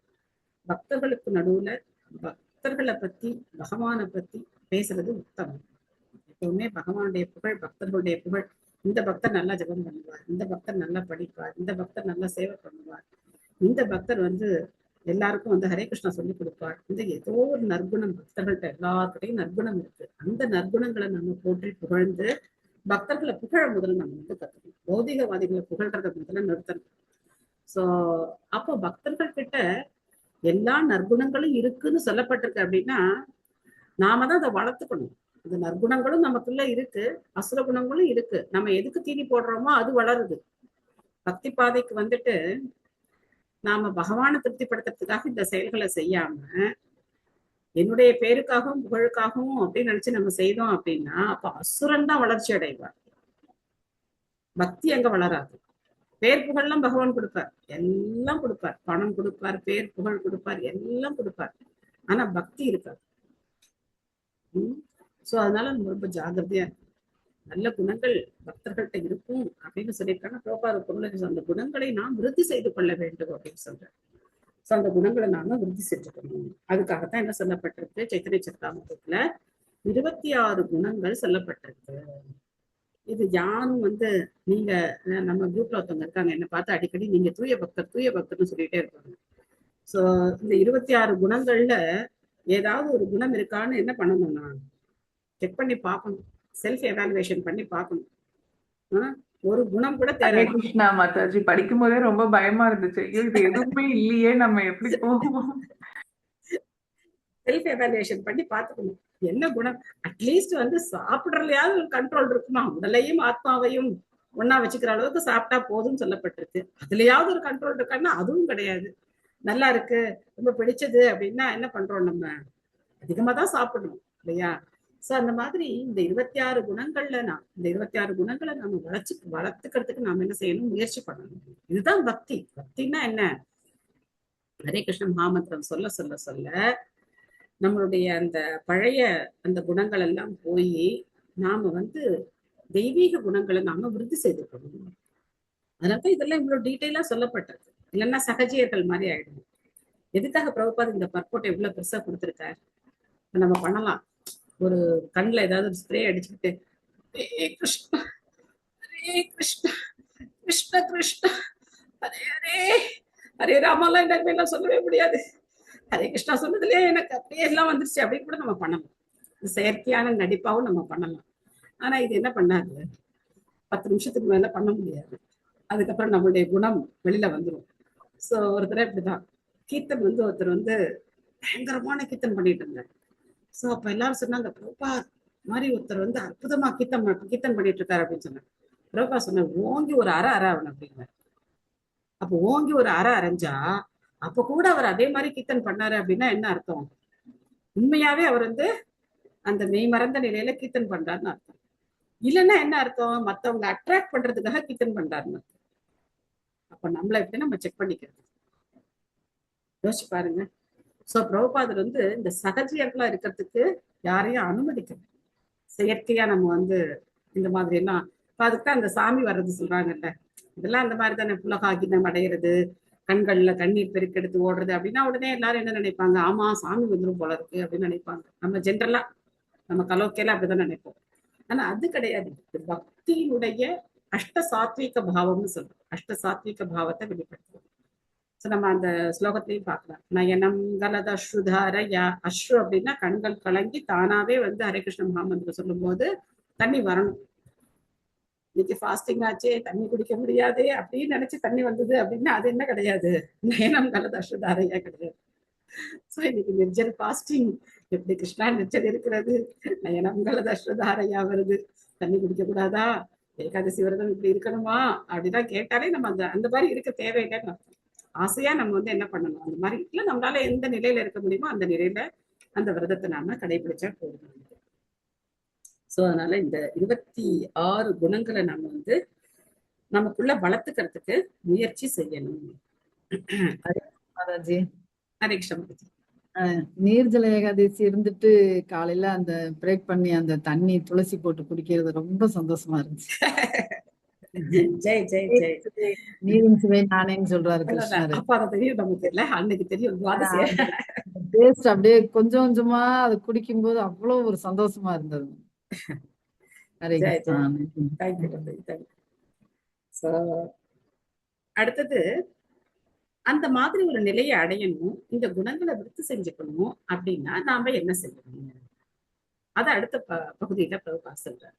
பக்தர்களுக்கு நடுவுல பக்தர்களை பத்தி பகவானை பத்தி பேசுறது உத்தமம். எப்பவுமே பகவானுடைய புகழ், பக்தர்களுடைய புகழ். இந்த பக்தர் நல்லா ஜெபம் பண்ணுவார், இந்த பக்தர் நல்லா படிப்பார், இந்த பக்தர் நல்லா சேவை பண்ணுவார், இந்த பக்தர் எல்லாருக்கும் ஹரே கிருஷ்ணா சொல்லி கொடுப்பார். ஏதோ ஒரு நற்குணம் பக்தர்கள்ட்ட எல்லாருக்கிட்டையும் நற்குணம் இருக்கு. அந்த நற்குணங்களை நம்ம போற்றி புகழ்ந்து பக்தர்களை புகழ முதல்ல நம்ம கத்துக்கணும். பௌதிகவாதிகளை புகழ்றத முதல்ல நிறுத்தணும். சோ அப்போ பக்தர்கள் கிட்ட எல்லா நற்குணங்களும் இருக்குன்னு சொல்லப்பட்டிருக்கு அப்படின்னா நாம தான் அதை வளர்த்துக்கணும். இந்த நற்குணங்களும் நமக்குள்ள இருக்கு, அசுர குணங்களும் இருக்கு. நம்ம எதுக்கு தீனி போடுறோமோ அது வளருது. பக்தி பாதைக்கு நாம பகவானை திருப்திப்படுத்துறதுக்காக இந்த செயல்களை செய்யாம என்னுடைய பேருக்காகவும் புகழுக்காகவும் அப்படின்னு நினைச்சு நம்ம செய்தோம் அப்படின்னா அப்ப அசுரன் தான் வளர்ச்சி அடைவார். பக்தி அங்க வளராது. பேர் புகழ்லாம் பகவான் கொடுப்பார், எல்லாம் கொடுப்பார், பணம் கொடுப்பார், பேர் புகழ் கொடுப்பார், எல்லாம் கொடுப்பார். ஆனா பக்தி இருக்காது. சோ அதனால நம்ம ரொம்ப ஜாகிரதையா இருக்கும். நல்ல குணங்கள் பக்தர்கள்ட்ட இருக்கும் அப்படின்னு சொல்லியிருக்காங்க. பிரபாத பொருள் அந்த குணங்களை நாம் விருத்தி செய்து கொள்ள வேண்டும் அப்படின்னு சொல்றேன். சோ அந்த குணங்களை நாம விருத்தி செஞ்சுக்கணும். அதுக்காகத்தான் என்ன சொல்லப்பட்டிருக்கு, சைத்தன்ய சரிதாமிரதத்துல 26 குணங்கள் சொல்லப்பட்டிருக்கு. இது யாரும் நீங்க நம்ம குரூப்ல ஒருத்தவங்க இருக்காங்க, என்ன பார்த்து அடிக்கடி நீங்க தூய பக்தர்னு சொல்லிட்டே இருப்பாங்க. சோ இந்த 26 குணங்கள்ல ஏதாவது ஒரு குணம் இருக்கான்னு என்ன பண்ணணும்னா செக் பண்ணி பார்க்கணும், செல்ஃப் எவாலுவேஷன் பண்ணி பார்க்கணும். ஒரு குணம் கூட ஹரே கிருஷ்ணா மாதாஜி. படிக்கும் போதே ரொம்ப பயமா இருந்துச்சு, இது எதுவுமே இல்லையே, நம்ம எப்படி போவோம். செல்ஃப் எவாலுவேஷன் பண்ணி பார்த்துக்கணும் என்ன குணம். அட்லீஸ்ட் சாப்பிடுறதுலயாவது கண்ட்ரோல் இருக்குமா, உடலையும் ஆத்மாவையும் ஒன்னா வச்சுக்கிற அளவுக்கு சாப்பிட்டா போதும்னு சொல்லப்பட்டிருக்கு. அதுலயாவது ஒரு கண்ட்ரோல் இருக்கான்னா அதுவும் கிடையாது. நல்லா இருக்கு, ரொம்ப பிடிச்சது அப்படின்னா என்ன பண்றோம், நம்ம அதிகமா தான் சாப்பிடணும் இல்லையா? சோ அந்த மாதிரி இந்த 26 குணங்கள்ல இந்த 26 குணங்களை நம்ம வளர்த்துக்கிறதுக்கு நாம என்ன செய்யணும், முயற்சி பண்ணணும். இதுதான் பக்தி. பக்தின்னா என்ன, ஹரே கிருஷ்ண மகாமந்திரம் சொல்ல சொல்ல சொல்ல நம்மளுடைய அந்த பழைய அந்த குணங்கள் எல்லாம் போய் நாம தெய்வீக குணங்களை நாம விருத்தி செய்துக்கணும். அதனால இதெல்லாம் இவ்வளவு டீட்டெயிலா சொல்லப்பட்டது. இல்லைன்னா சகஜியர்கள் மாதிரி ஆயிடும். எதுக்காக பிரபுபாத் இந்த பர்போட்டை இவ்வளவு பெருசா கொடுத்திருக்காரு, நம்ம பண்ணலாம். ஒரு கண்ணுல ஏதாவது ஒரு ஸ்ப்ரே அடிச்சுக்கிட்டு ஹரே கிருஷ்ணா ஹரே கிருஷ்ணா கிருஷ்ண கிருஷ்ணா ஹரே ஹரே ஹரே ராமெல்லாம் எனக்கு எல்லாம் சொல்லவே முடியாது, ஹரே கிருஷ்ணா சொன்னதுலயே எனக்கு அப்படியே எல்லாம் வந்துருச்சு அப்படின்னு கூட நம்ம பண்ணலாம். செயற்கையான நடிப்பாவும் நம்ம பண்ணலாம். ஆனா இது என்ன பண்ணாது, 10 நிமிஷத்துக்கு மேல பண்ண முடியாது. அதுக்கப்புறம் நம்மளுடைய குணம் வெளியில வந்துடும். சோ ஒருத்தர் இப்படிதான் கீர்த்தன் ஒருத்தர் பயங்கரமான கீர்த்தன் பண்ணிட்டு இருந்தாரு. சோ அப்ப எல்லாரும் சொன்னாங்க, பிரபுபாத் மாதிரி ஒருத்தர் வந்து அற்புதமா கீர்த்தன் பண்ணிட்டு இருக்காரு அப்படின்னு சொன்னாங்க. பிரபா சொன்ன ஓங்கி ஒரு அரை அவன் அப்படின்னாரு. அப்போ ஓங்கி ஒரு அரை அரைஞ்சா அப்ப கூட அவர் அதே மாதிரி கீர்த்தன் பண்ணாரு அப்படின்னா என்ன அர்த்தம்? உண்மையாவே அவர் வந்து அந்த மெய் மறந்த நிலையில கீர்த்தன் பண்றாருன்னு அர்த்தம். இல்லைன்னா என்ன அர்த்தம்? மத்தவங்க அட்ராக்ட் பண்றதுக்காக கீர்த்தன் பண்றாருன்னு அர்த்தம். அப்ப நம்மள எப்படி நம்ம செக் பண்ணிக்கிறது? யோசிச்சு பாருங்க. சோ பிரபுபாதர் வந்து இந்த சகஜியர்களா இருக்கிறதுக்கு யாரையும் அனுமதிக்கல. செயற்கையா நம்ம வந்து இந்த மாதிரி எல்லாம் அதுக்குதான் அந்த சாமி வர்றது சொல்றாங்கல்ல, இதெல்லாம் அந்த மாதிரி தானே புலகாகிதம் அடையிறது, கண்கள்ல கண்ணீர் பெருக்கெடுத்து ஓடுறது அப்படின்னா உடனே எல்லாரும் என்ன நினைப்பாங்க? ஆமா சாமி வந்துடும் போல இருக்கு அப்படின்னு நினைப்பாங்க. நம்ம ஜென்ரலா நம்ம கலோக்கையில அப்படிதான் நினைப்போம். ஆனா அது கிடையாது. பக்தியினுடைய அஷ்ட சாத்வீக பாவம்னு சொல்றோம். அஷ்ட சாத்வீக பாவத்தை வெளிப்படுத்துவோம். நம்ம அந்த ஸ்லோகத்திலையும் பார்க்கலாம். நயனம் கலத அஸ்ருதாரயா. அஸ்ரு அப்படின்னா கண்கள் கலங்கி தானாவே வந்து ஹரே கிருஷ்ண மகாமந்திரம் சொல்லும் போது தண்ணி வரணும். இன்னைக்கு ஃபாஸ்டிங் ஆச்சே, தண்ணி குடிக்க முடியாதே அப்படின்னு நினைச்சு தண்ணி வந்தது அப்படின்னா அது என்ன கிடையாது? நயனம் கலத அஸ்ருதாரயா கிடையாது. சோ இன்னைக்கு நிர்ஜல் ஃபாஸ்டிங். எப்படி கிருஷ்ணா நிர்ஜல் இருக்கிறது, நயனம் கலத அஸ்ருதாரயா வருது, தண்ணி குடிக்க கூடாதா, ஏகாதசி விரதம் இப்படி இருக்கணுமா அப்படிதான் கேட்டாலே நம்ம அந்த மாதிரி இருக்க தேவையில்லைன்னு அர்த்தம். ஆசையா நம்ம வந்து என்ன பண்ணணும்? அந்த மாதிரி இல்ல, நம்மளால எந்த நிலையில இருக்க முடியுமோ அந்த நிலையில அந்த விரதத்தை நாம கடைபிடிச்சா போதும். சோ அதனால இந்த 26 குணங்களை நம்ம வந்து நமக்குள்ள வளர்த்துக்கிறதுக்கு முயற்சி செய்யணும். மாதாஜி, ஹரே கிருஷ்ண. நீர்ஜல ஏகாதசி இருந்துட்டு காலையில அந்த பிரேக் பண்ணி அந்த தண்ணி துளசி போட்டு குடிக்கிறது ரொம்ப சந்தோஷமா இருந்துச்சு. ஜெய் ஜெய் ஜெய். நீரின் சுவை நானேன்னு சொல்றாரு கிருஷ்ணர். அப்ப அதை தெரியும் நமக்கு இல்ல, அன்னைக்கு தெரியும். டேஸ்ட் அப்படியே கொஞ்சம் கொஞ்சமா அது குடிக்கும் போது அவ்வளவு ஒரு சந்தோஷமா இருந்தது. அடுத்தது அந்த மாதிரி ஒரு நிலையை அடையணும், இந்த குணங்களை விருத்தி செஞ்சுக்கணும் அப்படின்னா நாம என்ன செய்யணும்? அத அடுத்த பகுதியில பிரபுபாதர் சொல்றாரு.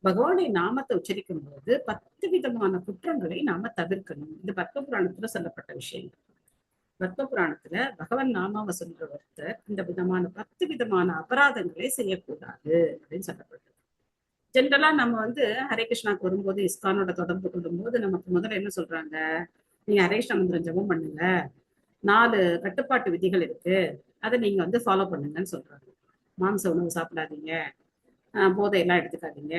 பகவானுடைய நாமத்தை உச்சரிக்கும் போது 10 விதமான குற்றங்களை நாம தவிர்க்கணும். இது பத்ம புராணத்துல சொல்லப்பட்ட விஷயங்கள். பத்ம புராணத்துல பகவான் நாமாவை சொல்ற ஒருத்தர் இந்த விதமான 10 விதமான அபராதங்களை செய்யக்கூடாது அப்படின்னு சொல்லப்பட்டது. ஜென்ரலா நம்ம வந்து ஹரே கிருஷ்ணாக்கு வரும்போது, இஸ்கானோட தொடர்பு கொள்ளும் போது நமக்கு முதல்ல என்ன சொல்றாங்க? நீங்க ஹரே கிருஷ்ண மந்திரம் ஜபம் பண்ணுங்க, 4 கட்டுப்பாட்டு விதிகள் இருக்கு, அதை நீங்க வந்து ஃபாலோ பண்ணுங்கன்னு சொல்றாங்க. மாംச உணவு சாப்பிடாதீங்க, போதையெல்லாம் எடுத்துக்காதீங்க,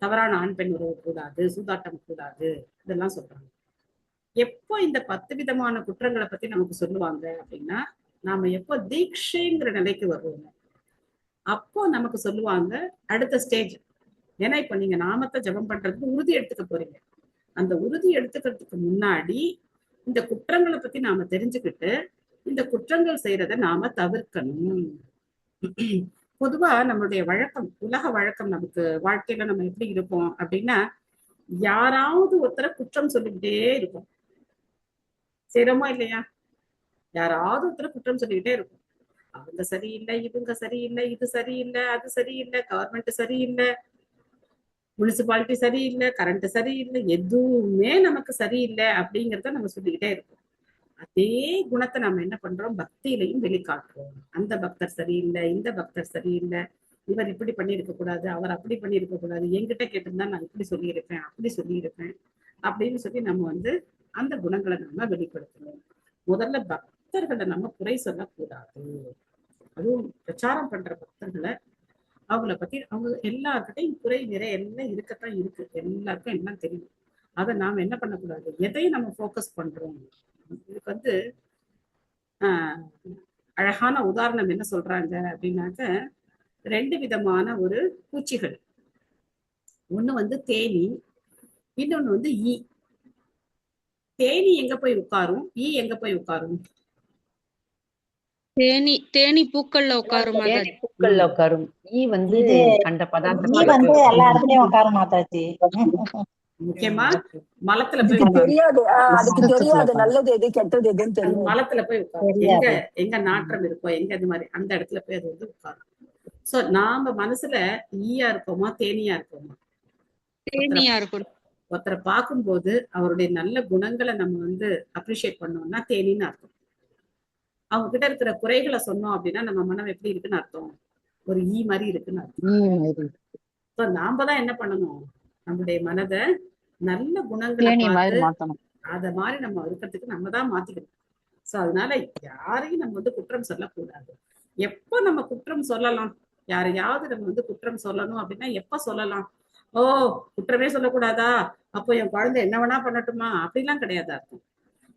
தவறான ஆண் பெண் உறவு கூடாது, சூதாட்டம் கூடாது, இதெல்லாம் சொல்றாங்க. எப்போ இந்த 10 விதமான குற்றங்களை பத்தி நமக்கு சொல்லுவாங்க அப்படின்னா, நாம எப்போ தீட்சைங்கிற நிலைக்கு வருவோம் அப்போ நமக்கு சொல்லுவாங்க அடுத்த ஸ்டேஜ். ஏன்னா இப்ப நீங்க நாமத்தை ஜபம் பண்றதுக்கு உறுதி எடுத்துக்க போறீங்க. அந்த உறுதி எடுத்துக்கிறதுக்கு முன்னாடி இந்த குற்றங்களை பத்தி நாம தெரிஞ்சுக்கிட்டு இந்த குற்றங்கள் செய்யறத நாம தவிர்க்கணும். பொதுவா நம்மளுடைய வழக்கம், உலக வழக்கம், நமக்கு வாழ்க்கையில நம்ம எப்படி இருப்போம் அப்படின்னா, யாராவது ஒருத்தரை குற்றம் சொல்லிக்கிட்டே இருக்கும். செய்யறோமா இல்லையா? யாராவது ஒருத்தரை குற்றம் சொல்லிக்கிட்டே இருக்கும். அவங்க சரியில்லை, இவங்க சரியில்லை, இது சரியில்லை, அது சரியில்லை, கவர்மெண்ட் சரியில்லை, முனிசிபாலிட்டி சரியில்லை, கரண்ட் சரியில்லை, எதுவுமே நமக்கு சரியில்லை அப்படிங்கிறத நம்ம சொல்லிக்கிட்டே இருக்கோம். அதே குணத்தை நம்ம என்ன பண்றோம்? பக்தியிலையும் வெளிக்காட்டுறோம். அந்த பக்தர் சரியில்லை, இந்த பக்தர் சரியில்லை, இவர் இப்படி பண்ணியிருக்க கூடாது, அவர் அப்படி பண்ணியிருக்க கூடாது, என்கிட்ட கேட்டிருந்தா நான் இப்படி சொல்லியிருப்பேன், அப்படி சொல்லியிருப்பேன் அப்படின்னு சொல்லி நம்ம வந்து அந்த குணங்களை நம்ம வெளிப்படுத்தணும். முதல்ல பக்தர்களை நம்ம குறை சொல்லக்கூடாது. அதுவும் பிரச்சாரம் பண்ற பக்தர்களை, அவங்கள பத்தி அவங்க எல்லார்கிட்டையும் குறை நிறை எல்லாம் இருக்கத்தான் இருக்கு, எல்லாருக்கும் எல்லாம் தெரியும். அதை நாம என்ன பண்ணக்கூடாது? எதையும் நம்ம ஃபோக்கஸ் பண்றோம். இதுக்கு வந்து அழகான உதாரணம் என்ன சொல்றாங்க அப்படின்னாக்க, 2 விதமான ஒரு பூச்சிகள். ஒண்ணு வந்து தேனி, இன்னொன்னு வந்து ஈ. தேனி எங்க போய் உட்காரும், ஈ எங்க போய் உட்காரும்? தேனி பூக்கள்ல உட்காரும். பூக்கள்ல உட்காரும். ஈ வந்து கண்ட பதார்த்தம் எல்லா இடத்துலயும் உட்காரும் மாதாஜி. முக்கியமா மலத்துல போய் தெரியாது, அதுக்கு தெரியாது நல்லது எது கெட்டது எதுன்னு தெரியும். மலத்துல போய் உட்காரும். எங்க எங்க நாற்றம் இருக்கோ, எங்க அது மாதிரி அந்த இடத்துல போய் அது வந்து உட்காரும். சோ நாம மனசுல ஈயா இருப்போமா, தேனியா இருப்போமா? தேனியா இருக்கும். ஒருத்தரை பார்க்கும்போது அவருடைய நல்ல குணங்களை நம்ம வந்து அப்ரிஷியேட் பண்ணோம்னா தேனின்னு அர்த்தம். அவங்க கிட்ட இருக்கிற குறைகளை சொன்னோம் அப்படின்னா நம்ம மனம் எப்படி இருக்குன்னு அர்த்தம்? ஒரு ஈ மாதிரி இருக்குன்னு அர்த்தம். So, நாம தான் என்ன பண்ணணும், நம்முடைய மனதை நல்ல குணங்களை பார்த்து அத மாதிரி நம்ம இருக்கிறதுக்கு நம்ம தான் மாத்திக்கணும். சோ அதனால யாரையும் நம்ம வந்து குற்றம் சொல்லக்கூடாது. எப்ப நம்ம குற்றம் சொல்லலாம், யாரையாவது நம்ம வந்து குற்றம் சொல்லணும் அப்படின்னா எப்ப சொல்லலாம்? ஓ, குற்றமே சொல்லக்கூடாதா, அப்போ என் குழந்தை என்ன வேணா பண்ணட்டுமா, அப்படிலாம் கிடையாது அர்த்தம்.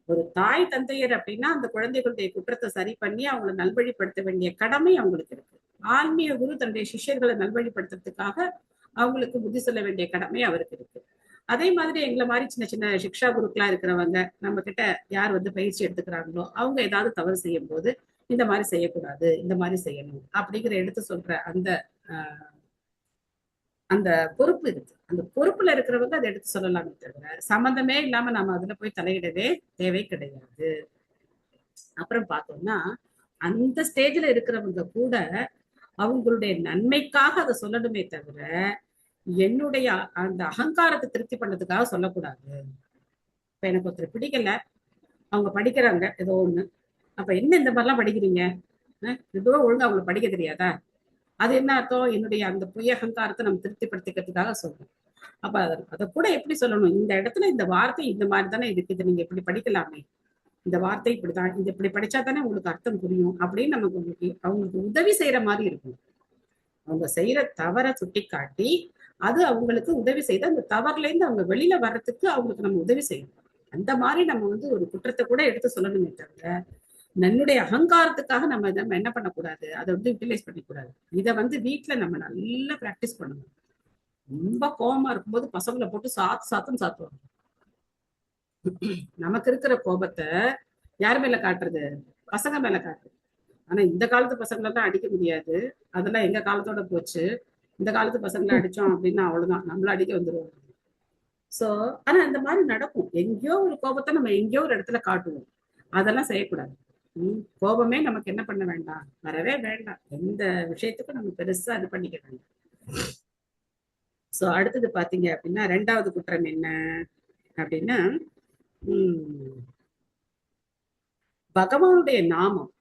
ஒரு தாய் தந்தையர் அப்படின்னா அந்த குழந்தைகளுடைய குற்றத்தை சரி பண்ணி அவங்களை நல்வழிப்படுத்த வேண்டிய கடமை அவங்களுக்கு இருக்கு. ஆன்மீக குரு தன்னுடைய சிஷ்யர்களை நல்வழிப்படுத்துறதுக்காக அவங்களுக்கு புத்தி சொல்ல வேண்டிய கடமை அவருக்கு இருக்கு. அதே மாதிரி எங்களை மாதிரி சின்ன சின்ன சிக்ஷா குருக்களா இருக்கிறவங்க, நம்ம கிட்ட யார் வந்து பயிற்சி எடுத்துக்கிறாங்களோ அவங்க ஏதாவது தவறு செய்யும் போது இந்த மாதிரி செய்யக்கூடாது, இந்த மாதிரி செய்யணும் அப்படிங்கிற எடுத்து சொல்ற அந்த பொறுப்பு இருக்கு. அந்த பொறுப்புல இருக்கிறவங்க அதை எடுத்து சொல்லலாமே தவிர சம்பந்தமே இல்லாம நம்ம அதுல போய் தலையிடவே தேவை கிடையாது. அப்புறம் பார்த்தோம்னா அந்த ஸ்டேஜ்ல இருக்கிறவங்க கூட அவங்களுடைய நன்மைக்காக அதை சொல்லணுமே தவிர என்னுடைய அந்த அகங்காரத்தை திருப்தி பண்ணதுக்காக சொல்லக்கூடாது. இப்ப எனக்கு ஒருத்தர் பிடிக்கல, அவங்க படிக்கிறாங்க ஏதோ ஒண்ணு, அப்ப என்ன இந்த மாதிரிலாம் படிக்கிறீங்க, ஏதோ ஒழுங்கா அவங்களுக்கு படிக்க தெரியாதா, அது என்ன அர்த்தம், என்னுடைய அந்த பொய் அகங்காரத்தை நம்ம திருப்திப்படுத்திக்கிறதுக்காக சொல்றோம். அப்ப அதை கூட எப்படி சொல்லணும், இந்த இடத்துல இந்த வார்த்தை இந்த மாதிரி தானே இருக்கு, இதை நீங்க இப்படி படிக்கலாமே, இந்த வார்த்தை இப்படிதான், இது இப்படி படிச்சா தானே உங்களுக்கு அர்த்தம் புரியும் அப்படின்னு நமக்கு அவங்களுக்கு உதவி செய்யற மாதிரி இருக்கும். அவங்க செய்யற தவறை சுட்டி காட்டி அது அவங்களுக்கு உதவி செய்து அந்த தவறுல இருந்து அவங்க வெளியில வர்றதுக்கு அவங்களுக்கு நம்ம உதவி செய்யணும். அந்த மாதிரி நம்ம வந்து ஒரு குற்றத்தை கூட எடுத்து சொல்லணுமே தவிர நம்முடைய அகங்காரத்துக்காக நம்ம என்ன பண்ணக்கூடாது, அதை வந்து யூட்டிலைஸ் பண்ணிக்கூடாது. இதை வந்து வீட்டுல நம்ம நல்லா பிராக்டிஸ் பண்ணணும். ரொம்ப கோபமா இருக்கும்போது பசங்களை போட்டு சாத்துன்னு சாத்துவாங்க. நமக்கு இருக்கிற கோபத்தை யார் மேல காட்டுறது, பசங்க மேல காட்டுறது. ஆனா இந்த காலத்து பசங்களை தான் அடிக்க முடியாது, அதெல்லாம் எங்க காலத்தோட போச்சு. இந்த காலத்து பசங்களை அடிச்சோம் அப்படின்னா அவ்வளவுதான், நம்மள அடிக்க வந்துருவாங்க. சோ ஆனா இந்த மாதிரி நடக்கும். எங்கேயோ ஒரு கோபத்தை நம்ம எங்கேயோ ஒரு இடத்துல காட்டுவோம், அதெல்லாம் செய்யக்கூடாது. கோபமே நமக்கு என்ன பண்ண வேண்டாம், வரவே வேண்டாம். எந்த விஷயத்துக்கும் நம்ம பெருசா இது பண்ணிக்க வேண்டாம். சோ அடுத்தது பாத்தீங்க அப்படின்னா ரெண்டாவது குற்றம் என்ன அப்படின்னா பகவானுடைய நாமம்,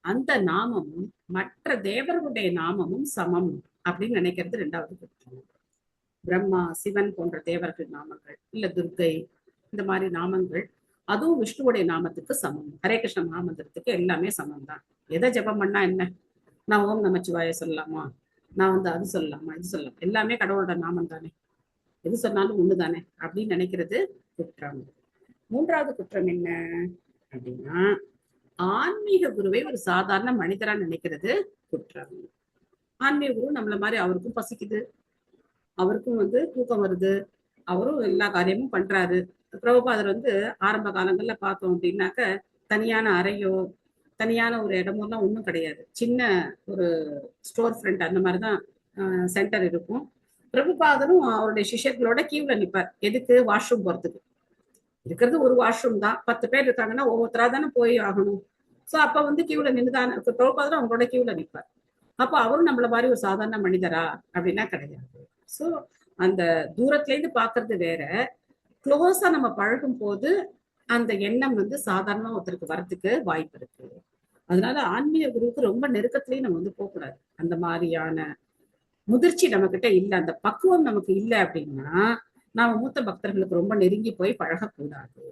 அந்த நாமமும் மற்ற தேவர்களுடைய நாமமும் சமம் அப்படின்னு நினைக்கிறது ரெண்டாவது குற்றம். பிரம்மா, சிவன் போன்ற தேவர்கள் நாமங்கள், இல்ல துர்கை, இந்த மாதிரி நாமங்கள் அதுவும் விஷ்ணுவுடைய நாமத்துக்கு சமம். ஹரே கிருஷ்ண மகாமந்திரத்துக்கு எல்லாமே சமம் தான். எதை ஜபம் பண்ணா என்ன, நான் ஓம் நமச்சிவாய சொல்லலாமா, நான் வந்து அது சொல்லலாமா, இது சொல்லலாம், எல்லாமே கடவுளோட நாமம் தானே, எது சொன்னாலும் ஒண்ணுதானே அப்படின்னு நினைக்கிறது குற்றம். மூன்றாவது குற்றம் என்ன அப்படின்னா ஆன்மீக குருவை ஒரு சாதாரண மனிதரா நினைக்கிறது குற்றம். ஆன்மீக குரு நம்மள மாதிரி அவருக்கும் பசிக்குது, அவருக்கும் வந்து தூக்கம் வருது, அவரும் எல்லா காரியமும் பண்றாரு. பிரபுபாதர் வந்து ஆரம்ப காலங்கள்ல பார்த்தோம் அப்படின்னாக்க தனியான அறையோ தனியான ஒரு இடமோ எல்லாம் ஒன்றும் கிடையாது, சின்ன ஒரு ஸ்டோர் ஃப்ரண்ட் அந்த மாதிரிதான் சென்டர் இருக்கும். பிரபுபாதரும் அவருடைய சிஷ்யர்களோட கியூல நிப்பார். எதுக்கு, வாஷ்ரூம் போறதுக்கு. இருக்கிறது ஒரு வாஷ்ரூம் தான், 10 பேர் இருக்காங்கன்னா ஒவ்வொருத்தரா தானே போய் ஆகணும். சோ அப்ப வந்து கியூல நின்றுதானே பிரபுபாதரும் அவங்களோட கியூல நிப்பார். அப்போ அவரும் நம்மள மாதிரி ஒரு சாதாரண மனிதரா அப்படின்னா கிடையாது. சோ அந்த தூரத்துல இருந்து பாக்குறது வேற, க்ளோஸா நம்ம பழகும் போது அந்த எண்ணம் வந்து சாதாரண ஒருத்தருக்கு வரத்துக்கு வாய்ப்பு இருக்கு. அதனால ஆன்மீக குருவுக்கு ரொம்ப நெருக்கத்திலேயே நம்ம வந்து போகக்கூடாது. அந்த மாதிரியான முதிர்ச்சி நம்ம கிட்ட இல்லை, அந்த பக்குவம் நமக்கு இல்லை அப்படின்னா நாம மூத்த பக்தர்களுக்கு ரொம்ப நெருங்கி போய் பழகக்கூடாது.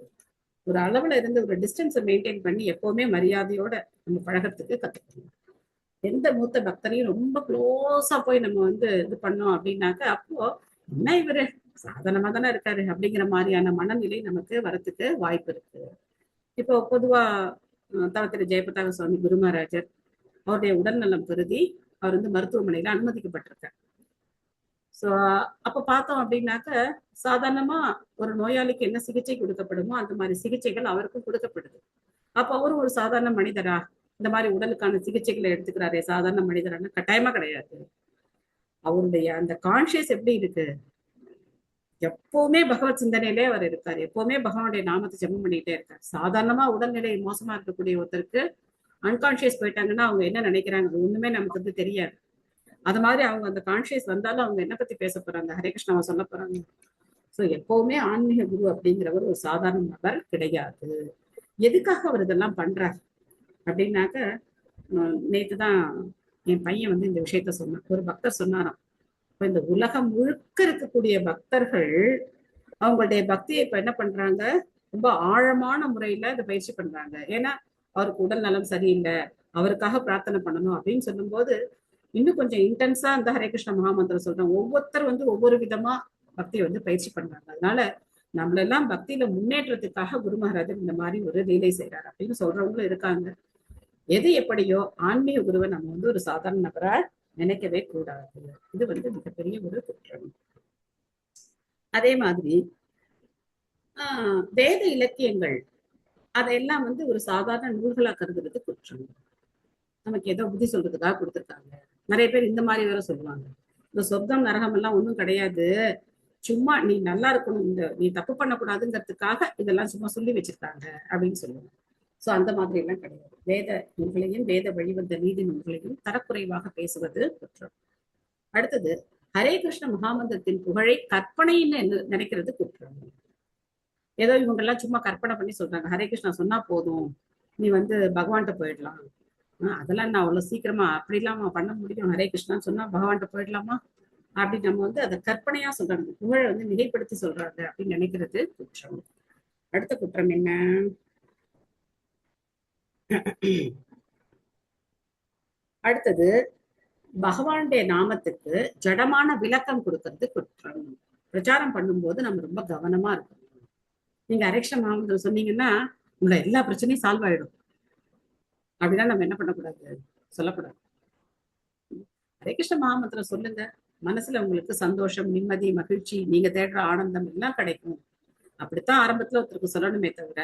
ஒரு அளவுல இருந்து ஒரு டிஸ்டன்ஸை மெயின்டைன் பண்ணி எப்பவுமே மரியாதையோட நம்ம பழகத்துக்கு கத்துக்கணும். எந்த மூத்த பக்தரையும் ரொம்ப க்ளோஸா போய் நம்ம வந்து இது பண்ணோம் அப்படின்னாக்க அப்போ என்ன இவரு சாதாரணமா தானே இருக்காரு அப்படிங்கிற மாதிரியான மனநிலை நமக்கு வரத்துக்கு வாய்ப்பு இருக்கு. இப்போ பொதுவா தவத்திரு ஜெயபதாக சுவாமி குரு மகாராஜர் அவருடைய உடல்நலம் கருதி அவர் வந்து மருத்துவமனையில அனுமதிக்கப்பட்டிருக்கார். சோ அப்ப பார்த்தோம் அப்படின்னாக்க சாதாரணமா ஒரு நோயாளிக்கு என்ன சிகிச்சை கொடுக்கப்படுமோ அந்த மாதிரி சிகிச்சைகள் அவருக்கும் கொடுக்கப்படுது. அப்ப அவரும் ஒரு சாதாரண மனிதரா இந்த மாதிரி உடலுக்கான சிகிச்சைகளை எடுத்துக்கிறாரே சாதாரண மனிதரான கட்டாயமா கிடையாது. அவருடைய அந்த கான்சியஸ் எப்படி இருக்கு, எப்பவுமே பகவத் சிந்தனையிலே அவர் இருக்காரு, எப்பவுமே பகவானுடைய நாமத்தை ஜெபம் பண்ணிட்டே இருக்காரு. சாதாரணமா உடல்நிலை மோசமா இருக்கக்கூடிய ஒருத்தருக்கு அன்கான்சியஸ் போயிட்டாங்கன்னா அவங்க என்ன நினைக்கிறாங்க அது ஒண்ணுமே நமக்கு வந்து தெரியாது. அது மாதிரி அவங்க அந்த கான்சியஸ் வந்தாலும் அவங்க என்ன பத்தி பேச போறாங்க, ஹரே கிருஷ்ணாவை சொல்ல போறாங்க. சோ எப்பவுமே ஆன்மீக குரு அப்படிங்கிறவர் ஒரு சாதாரண நபர் கிடையாது. எதுக்காக அவர் இதெல்லாம் பண்றாரு அப்படின்னாக்க நேத்துதான் என் பையன் வந்து இந்த விஷயத்த சொன்னான். ஒரு பக்தர் சொன்னாராம், இப்ப இந்த உலகம் முழுக்க இருக்கக்கூடிய பக்தர்கள் அவங்களுடைய பக்தியை இப்ப என்ன பண்றாங்க, ரொம்ப ஆழமான முறையில இதை பயிற்சி பண்றாங்க. ஏன்னா அவருக்கு உடல் நலம் சரியில்லை, அவருக்காக பிரார்த்தனை பண்ணணும் அப்படின்னு சொல்லும் போது இன்னும் கொஞ்சம் இன்டென்ஸா அந்த ஹரே கிருஷ்ண மகாமந்திரம் சொல்றாங்க. ஒவ்வொருத்தர் வந்து ஒவ்வொரு விதமா பக்தியை வந்து பயிற்சி பண்றாங்க. அதனால நம்மளெல்லாம் பக்தியில முன்னேற்றத்துக்காக குரு மகாராஜர் இந்த மாதிரி ஒரு லீலை செய்யறாரு அப்படின்னு சொல்றவங்களும் இருக்காங்க. எது எப்படியோ ஆன்மீக குருவை நம்ம வந்து ஒரு சாதாரண நபரா நினைக்கவே கூடாது. இது வந்து மிகப்பெரிய ஒரு குற்றம். அதே மாதிரி வேத இலக்கியங்கள் அதையெல்லாம் வந்து ஒரு சாதாரண நூல்களா கருதுறது குற்றம். நமக்கு ஏதோ புத்தி சொல்றதுக்காக கொடுத்துருக்காங்க. நிறைய பேர் இந்த மாதிரி வேற சொல்லுவாங்க, இந்த சொர்க்கம் நரகம் எல்லாம் ஒண்ணும் கிடையாது, சும்மா நீ நல்லா இருக்கணும், இந்த நீ தப்பு பண்ணக்கூடாதுங்கிறதுக்காக இதெல்லாம் சும்மா சொல்லி வச்சிருக்காங்க அப்படின்னு சொல்லுவாங்க. சோ அந்த மாதிரி எல்லாம் கிடையாது. வேத நூல்களையும் வேத வழிவந்த நீதி நூல்களையும் தரக்குறைவாக பேசுவது குற்றம். அடுத்தது ஹரே கிருஷ்ண மகாமந்திரத்தின் புகழை கற்பனைன்னு நினைக்கிறது குற்றம். ஏதோ இவங்க எல்லாம் சும்மா கற்பனை பண்ணி சொல்றாங்க, ஹரே கிருஷ்ணா சொன்னா போதும் நீ வந்து பகவான்கிட்ட போயிடலாம், அதெல்லாம் நான் அவ்வளவு சீக்கிரமா அப்படிலாம் பண்ண முடியும், ஹரே கிருஷ்ணான்னு சொன்னா பகவான்கிட்ட போயிடலாமா அப்படின்னு நம்ம வந்து அதை கற்பனையா சொல்றாங்க, புகழை வந்து மிகைப்படுத்தி சொல்றாங்க அப்படின்னு நினைக்கிறது குற்றம். அடுத்த குற்றம் என்ன, அடுத்தது பகவானுடைய நாமத்துக்கு ஜடமான விளக்கம் கொடுக்கறது குற்றம். பிரச்சாரம் பண்ணும்போது நம்ம ரொம்ப கவனமா இருக்கணும். நீங்க ஹரே கிருஷ்ண மகாமந்திரம் சொன்னீங்கன்னா உங்களை எல்லா பிரச்சனையும் சால்வ் ஆயிடும் அப்படின்னா நம்ம என்ன பண்ணக்கூடாது, சொல்லக்கூடாது. ஹரே கிருஷ்ண மகாமந்திரம் சொல்லுங்க, மனசுல உங்களுக்கு சந்தோஷம், நிம்மதி, மகிழ்ச்சி, நீங்க தேடுற ஆனந்தம் எல்லாம் கிடைக்கும். அப்படித்தான் ஆரம்பத்துல ஒருத்தருக்கு சொல்லணுமே தவிர,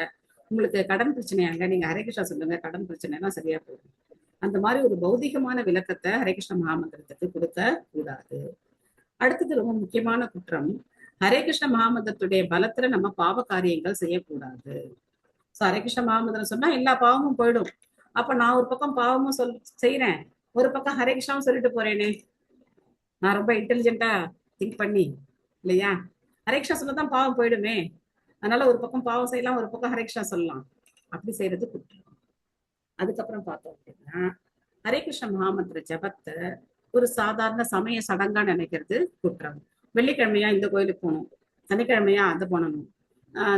உங்களுக்கு கடன் பிரச்சனையாங்க நீங்க ஹரே கிருஷ்ணா சொல்லுங்க, கடன் பிரச்சனை எல்லாம் சரியா போகும். அந்த மாதிரி ஒரு பௌதிகமான விளக்கத்தை ஹரே கிருஷ்ண மகாமந்திரத்துக்கு கொடுக்க கூடாது. அடுத்தது ரொம்ப முக்கியமான குற்றம், ஹரே கிருஷ்ண மகாமந்திரத்துடைய பலத்துல நம்ம பாவ காரியங்கள் செய்யக்கூடாது. சோ ஹரே கிருஷ்ண மகாமந்திரம் சொன்னா எல்லா பாவமும் போயிடும். அப்ப நான் ஒரு பக்கம் பாவமும் செய்யறேன், ஒரு பக்கம் ஹரே கிருஷ்ணாவும் சொல்லிட்டு போறேனே, நான் ரொம்ப இன்டெலிஜென்ட்டா திங்க் பண்ணி இல்லையா, ஹரே கிருஷ்ணா சொல்லதான் பாவம் போயிடுமே, அதனால ஒரு பக்கம் பாவம் செய்யலாம், ஒரு பக்கம் ஹரே கிருஷ்ணா சொல்லலாம், அப்படி செய்யறது குற்றம். அதுக்கப்புறம் பார்த்தோம் அப்படின்னா ஹரே கிருஷ்ண மகாமந்திர ஜபத்தை ஒரு சாதாரண சமய சடங்கா நினைக்கிறது குற்றம். வெள்ளிக்கிழமையா இந்த கோயிலுக்கு போகணும், சனிக்கிழமையா அதை பண்ணணும்,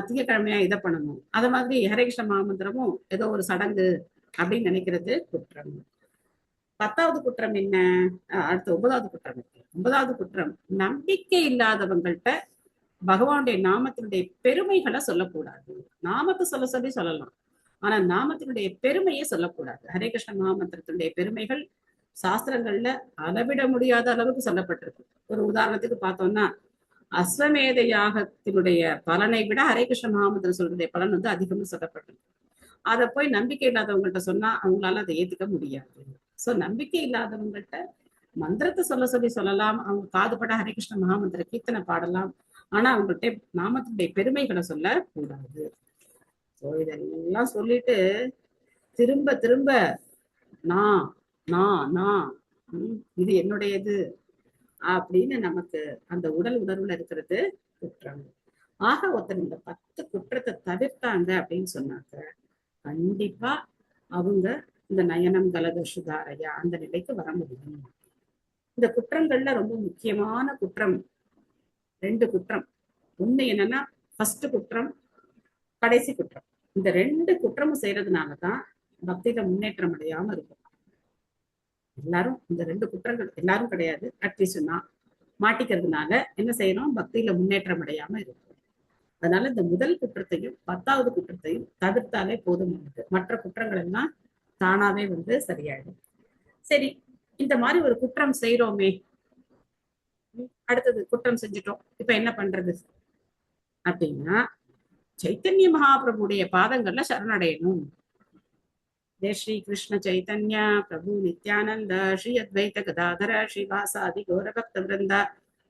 திங்கக்கிழமையா இதை பண்ணணும், அது மாதிரி ஹரே கிருஷ்ண மகாமந்திரமும் ஏதோ ஒரு சடங்கு அப்படின்னு நினைக்கிறது குற்றம். 10வது குற்றம் என்ன, அடுத்து 9வது குற்றம் இருக்கு. 9வது குற்றம், நம்பிக்கை இல்லாதவங்கள்ட்ட பகவானுடைய நாமத்தினுடைய பெருமைகளை சொல்லக்கூடாது. நாமத்தை சொல்லி சொல்லலாம், ஆனா நாமத்தினுடைய பெருமையை சொல்லக்கூடாது. ஹரே கிருஷ்ண மகாமந்திரத்தினுடைய பெருமைகள் சாஸ்திரங்கள்ல அளவிட முடியாத அளவுக்கு சொல்லப்பட்டிருக்கு. ஒரு உதாரணத்துக்கு பார்த்தோம்னா அஸ்வமேத யாகத்தினுடைய பலனை விட ஹரே கிருஷ்ண மகாமந்திரம் சொல்றதுடைய பலன் வந்து அதிகமா சொல்லப்பட்டிருக்கு. அதை போய் நம்பிக்கை இல்லாதவங்கள்ட்ட சொன்னா அவங்களால அதை ஏத்துக்க முடியாது. சோ நம்பிக்கை இல்லாதவங்கள்ட்ட மந்திரத்தை சொல்லி சொல்லலாம், அவங்க காதுபட ஹரே கிருஷ்ண மகாமந்திர கீர்த்தனை பாடலாம், ஆனா அவங்கள்ட்ட நாமத்தினுடைய பெருமைகளை சொல்ல கூடாது. சோ இதெல்லாம் சொல்லிட்டு திரும்ப திரும்ப நான் நான் நான் இது என்னுடையது அப்படின்னு நமக்கு அந்த உடல் உணர்வுல இருக்கிறது குற்றம். ஆக ஒருத்தர் இந்த 10 குற்றத்தை தவிர்த்தாங்க அப்படின்னு சொன்னாங்க, கண்டிப்பா அவங்க இந்த நயனம் கலத சுதாரையா அந்த நிலைக்கு வர முடியும். இந்த குற்றங்கள்ல ரொம்ப முக்கியமான குற்றம் 2 குற்றம். ஒண்ணு என்னன்னா ஃபர்ஸ்ட் குற்றம், கடைசி குற்றம். இந்த 2 குற்றமும் செய்யறதுனாலதான் பக்தியில முன்னேற்றம் அடையாம இருக்கும். எல்லாரும் இந்த 2 குற்றங்கள், எல்லாரும் கிடையாது, அட்லீஸ்ட் நான் மாட்டிக்கிறதுனால என்ன செய்யணும், பக்தியில முன்னேற்றம் அடையாம இருக்கும். அதனால இந்த முதல் குற்றத்தையும் 10வது குற்றத்தையும் தவிர்த்தாலே போதுமானது. மற்ற குற்றங்கள் எல்லாம் தானாவே வந்து சரியாயிடும். சரி, இந்த மாதிரி ஒரு குற்றம் செய்யறோமே, அடுத்தது குற்றம் செஞ்சுட்டோம், இப்ப என்ன பண்றது அப்படின்னா சைத்தன்ய மகாபிரபுடைய பாதங்கள்ல சரணடையணும். ஜெய் ஸ்ரீ கிருஷ்ண சைத்தன்ய பிரபு நித்யானந்த ஸ்ரீ அத்வைத கதாதர ஸ்ரீவாசாதி கௌர பக்த விருந்தா.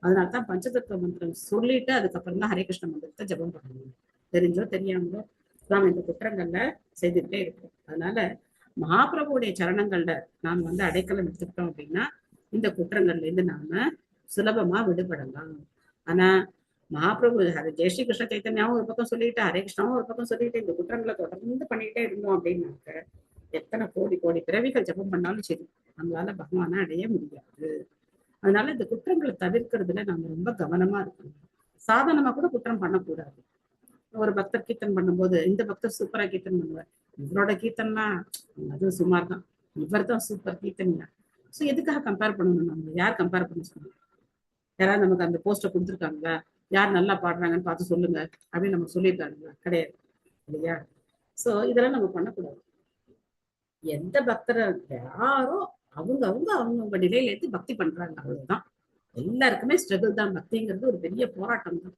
அதனால்தான் பஞ்சதத்துவ மந்திரம் சொல்லிட்டு அதுக்கப்புறம் தான் ஹரே கிருஷ்ண மந்திரத்தை ஜபம் பண்ணணும். தெரிஞ்சோ தெரியாமலோ நாம் இந்த குற்றங்கள்ல செய்துட்டே இருக்கோம். அதனால மகாபிரபுடைய சரணங்கள்ல நாம் வந்து அடைக்கலம் எடுத்துக்கிட்டோம் அப்படின்னா இந்த குற்றங்கள்ல இருந்து நாம சுலபமா விடுபடலாம். ஆனா மகாபிரபு ஜெய் ஸ்ரீ கிருஷ்ண சைத்தன்யாவும் ஒரு பக்கம் சொல்லிட்டு, ஹரே கிருஷ்ணாவும் ஒரு பக்கம் சொல்லிட்டு இந்த குற்றங்களை தொடர்ந்து பண்ணிக்கிட்டே இருந்தோம் அப்படின்னாக்க எத்தனை கோடி கோடி பிறவிகள் ஜபம் பண்ணாலும் சரி நம்மளால பகவானை அடைய முடியாது. அதனால இந்த குற்றங்களை தவிர்க்கிறதுல நாம ரொம்ப கவனமா இருக்கணும். சாதாரணமா கூட குற்றம் பண்ணக்கூடாது. ஒரு பக்தர் கீர்த்தன் பண்ணும்போது இந்த பக்தர் சூப்பரா கீர்த்தன் பண்ணுவார், இவரோட கீர்த்தன்லாம் அது சுமார் தான், இவர் தான் சூப்பர் கீர்த்தன்யா. ஸோ எதுக்காக கம்பேர் பண்ணணும்? நம்ம யார் கம்பேர் பண்ண சொன்னோம்? யாராவது நமக்கு அந்த போஸ்டர் கொடுத்துருக்காங்களா? யார் நல்லா பாடுறாங்கன்னு பார்த்து சொல்லுங்க அப்படின்னு நமக்கு சொல்லியிருக்காங்களா? கிடையாது இல்லையா? ஸோ இதெல்லாம் நம்ம பண்ணக்கூடாது. எந்த பக்தரை யாரோ அவங்கவுங்க நிலையில இருந்து பக்தி பண்றாங்க, அவ்வளவுதான். எல்லாருக்குமே ஸ்ட்ரகிள் தான். பக்திங்கிறது ஒரு பெரிய போராட்டம் தான்.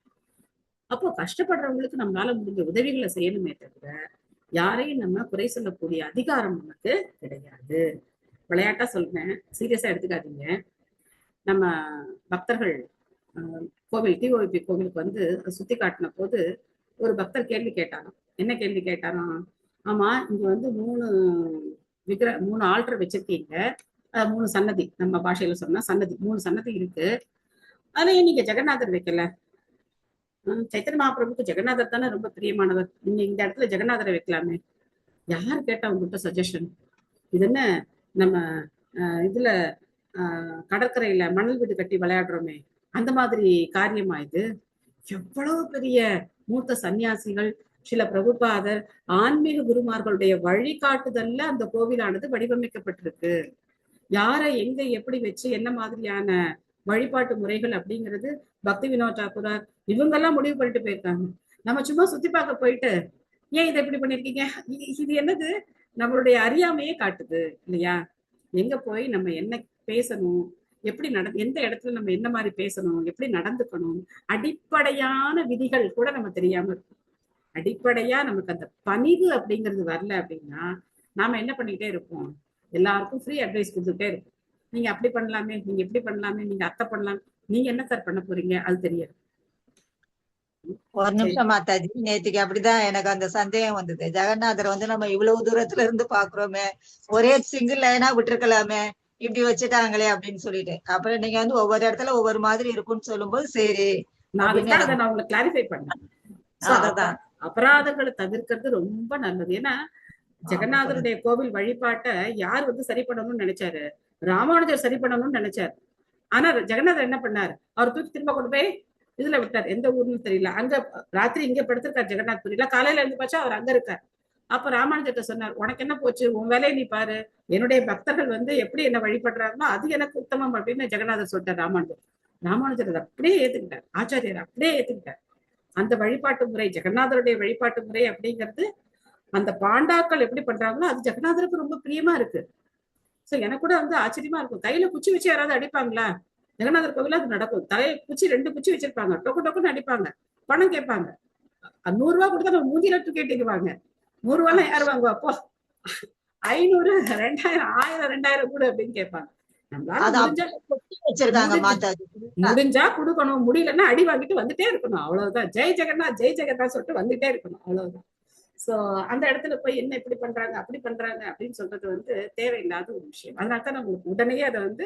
அப்போ கஷ்டப்படுறவங்களுக்கு நம்மளால முடிஞ்ச உதவிகளை செய்யணுமே தவிர யாரையும் நம்ம குறை சொல்லக்கூடிய அதிகாரம் நமக்கு கிடையாது. விளையாட்டா சொல்றேன், சீரியஸா எடுத்துக்காதீங்க. நம்ம பக்தர்கள் கோவில் டிஓபி கோவிலுக்கு வந்து சுத்தி காட்டின போது ஒரு பக்தர் கேள்வி கேட்டாராம். என்ன கேள்வி கேட்டாராம்? ஆமா, இங்க வந்து 3 ஆல்டர் வச்சிருக்கீங்க, 3 சன்னதி, நம்ம பாஷையில சொன்னா சன்னதி, 3 சன்னதி இருக்கு. அதுல ஏன் நீங்க ஜெகநாதர் வைக்கல? சைத்தன்ய மகாபிரபுக்கு ஜெகநாதர் தானே ரொம்ப பிரியமானவர், நீங்க இந்த இடத்துல ஜெகநாதரை வைக்கலாமே. யாரு கேட்டா உங்ககிட்ட சஜஷன்? இது என்ன நம்ம இதுல கடற்கரையில மணல் வீடு கட்டி விளையாடுறோமே அந்த மாதிரி காரியமா இது? எவ்வளவு பெரிய மூத்த சன்னியாசிகள், சில பிரபுபாதர், ஆன்மீக குருமார்களுடைய வழிகாட்டுதல்ல அந்த கோவிலானது வடிவமைக்கப்பட்டிருக்கு. யாரை எங்க எப்படி வச்சு என்ன மாதிரியான வழிபாட்டு முறைகள் அப்படிங்கிறது பக்தி வினோத் தாக்கூரார் இவங்கெல்லாம் முடிவு பண்ணிட்டு போயிருக்காங்க. நம்ம சும்மா சுத்தி பார்க்க போயிட்டு ஏன் இதை எப்படி பண்ணிருக்கீங்க, இது என்னது? நம்மளுடைய அறியாமையே காட்டுது இல்லையா? எங்க போய் நம்ம என்ன பேசணும், எப்படி எந்த இடத்துல நம்ம என்ன மாதிரி பேசணும், எப்படி நடந்துக்கணும், அடிப்படையான விதிகள் கூட நம்ம தெரியாம இருக்கும். அடிப்படையா நமக்கு அந்த பணிவு அப்படிங்கிறது வரல அப்படின்னா நாம என்ன பண்ணிக்கிட்டே இருப்போம்? எல்லாருக்கும் ஃப்ரீ அட்வைஸ் கொடுத்துட்டே இருப்போம். நீங்க அப்படி பண்ணலாமே, நீங்க இப்படி பண்ணலாமே, நீங்க அத்தை பண்ணலாம், நீங்க என்ன சார் பண்ண போறீங்க அது தெரியாது. ஒரு நிமிஷம் மாதாஜி, நேத்துக்கு அப்படிதான் எனக்கு அந்த சந்தேகம் வந்தது. ஜெகநாதர் வந்து நம்ம இவ்வளவு தூரத்துல இருந்து பாக்குறோமே, ஒரே சிங்கிள் லைனா விட்டுருக்கலாமே, இப்படி வச்சுட்டாங்களே அப்படின்னு சொல்லிட்டு. அப்புறம் நீங்க வந்து ஒவ்வொரு இடத்துல ஒவ்வொரு மாதிரி இருக்கும்னு சொல்லும்போது சரி நான் உங்களுக்கு கிளாரிஃபை பண்ணேன். அபராதங்களை தவிர்க்கிறது ரொம்ப நல்லது. ஏன்னா ஜெகநாதருடைய கோவில் வழிபாட்டை யார் வந்து சரி பண்ணணும்னு நினைச்சாரு? ராமானுஜர் சரி பண்ணணும்னு நினைச்சாரு. ஆனா ஜெகநாதர் என்ன பண்ணாரு? அவர் தூக்கி திரும்ப கொண்டு போய் இதுல விட்டார். எந்த ஊர்னு தெரியல. அங்க ராத்திரி இங்க படுத்திருக்காரு ஜெகநாத் புரியில. காலையில இருந்து பார்த்தா அவர் அங்க இருக்கார். அப்ப ராமானுஜர்கிட்ட சொன்னார், உனக்கு என்ன போச்சு, உன் வேலையை நீ பாரு, என்னுடைய பக்தர்கள் வந்து எப்படி என்ன வழிபடுறாங்களோ அது எனக்கு உத்தமம் அப்படின்னு ஜெகநாதர் சொல்லிட்டார் ராமானுஜர். ராமானுஜர் அதை அப்படியே ஏத்துக்கிட்டார். ஆச்சாரியர் அப்படியே ஏத்துக்கிட்டார். அந்த வழிபாட்டு முறை, ஜெகநாதருடைய வழிபாட்டு முறை அப்படிங்கிறது அந்த பாண்டாக்கள் எப்படி பண்றாங்களோ அது ஜெகநாதருக்கு ரொம்ப பிரியமா இருக்கு. சோ எனக்கு கூட வந்து ஆச்சரியமா இருக்கும். கையில குச்சி வச்சு யாராவது அடிப்பாங்களா? ஜெகநாதர் கோவில அது நடக்கும். தலையை குச்சி 2 குச்சி வச்சிருப்பாங்க, டொக்கு டொக்குன்னு அடிப்பாங்க, பணம் கேட்பாங்க. 100 ரூபா கொடுத்தா நம்ம மூஞ்சில கேட்டுக்குவாங்க. 100 ரூபாய்லாம் யாரு வாங்குவா? அப்போ 500, 2000, 1000, 2000 கூட அப்படின்னு கேட்பாங்க. முடிஞ்சா கொடுக்கணும், முடியலன்னா அடி வாங்கிட்டு வந்துட்டே இருக்கணும், அவ்வளவுதான். ஜெய் ஜெகநாத் ஜெய் ஜெகநாத் சொல்லிட்டு வந்துட்டே இருக்கணும், அவ்வளவுதான். சோ அந்த இடத்துல போய் என்ன இப்படி பண்றாங்க அப்படி பண்றாங்க அப்படின்னு சொல்றது வந்து தேவையில்லாத ஒரு விஷயம். அதனாலதான் நான் உங்களுக்கு உடனே அதை வந்து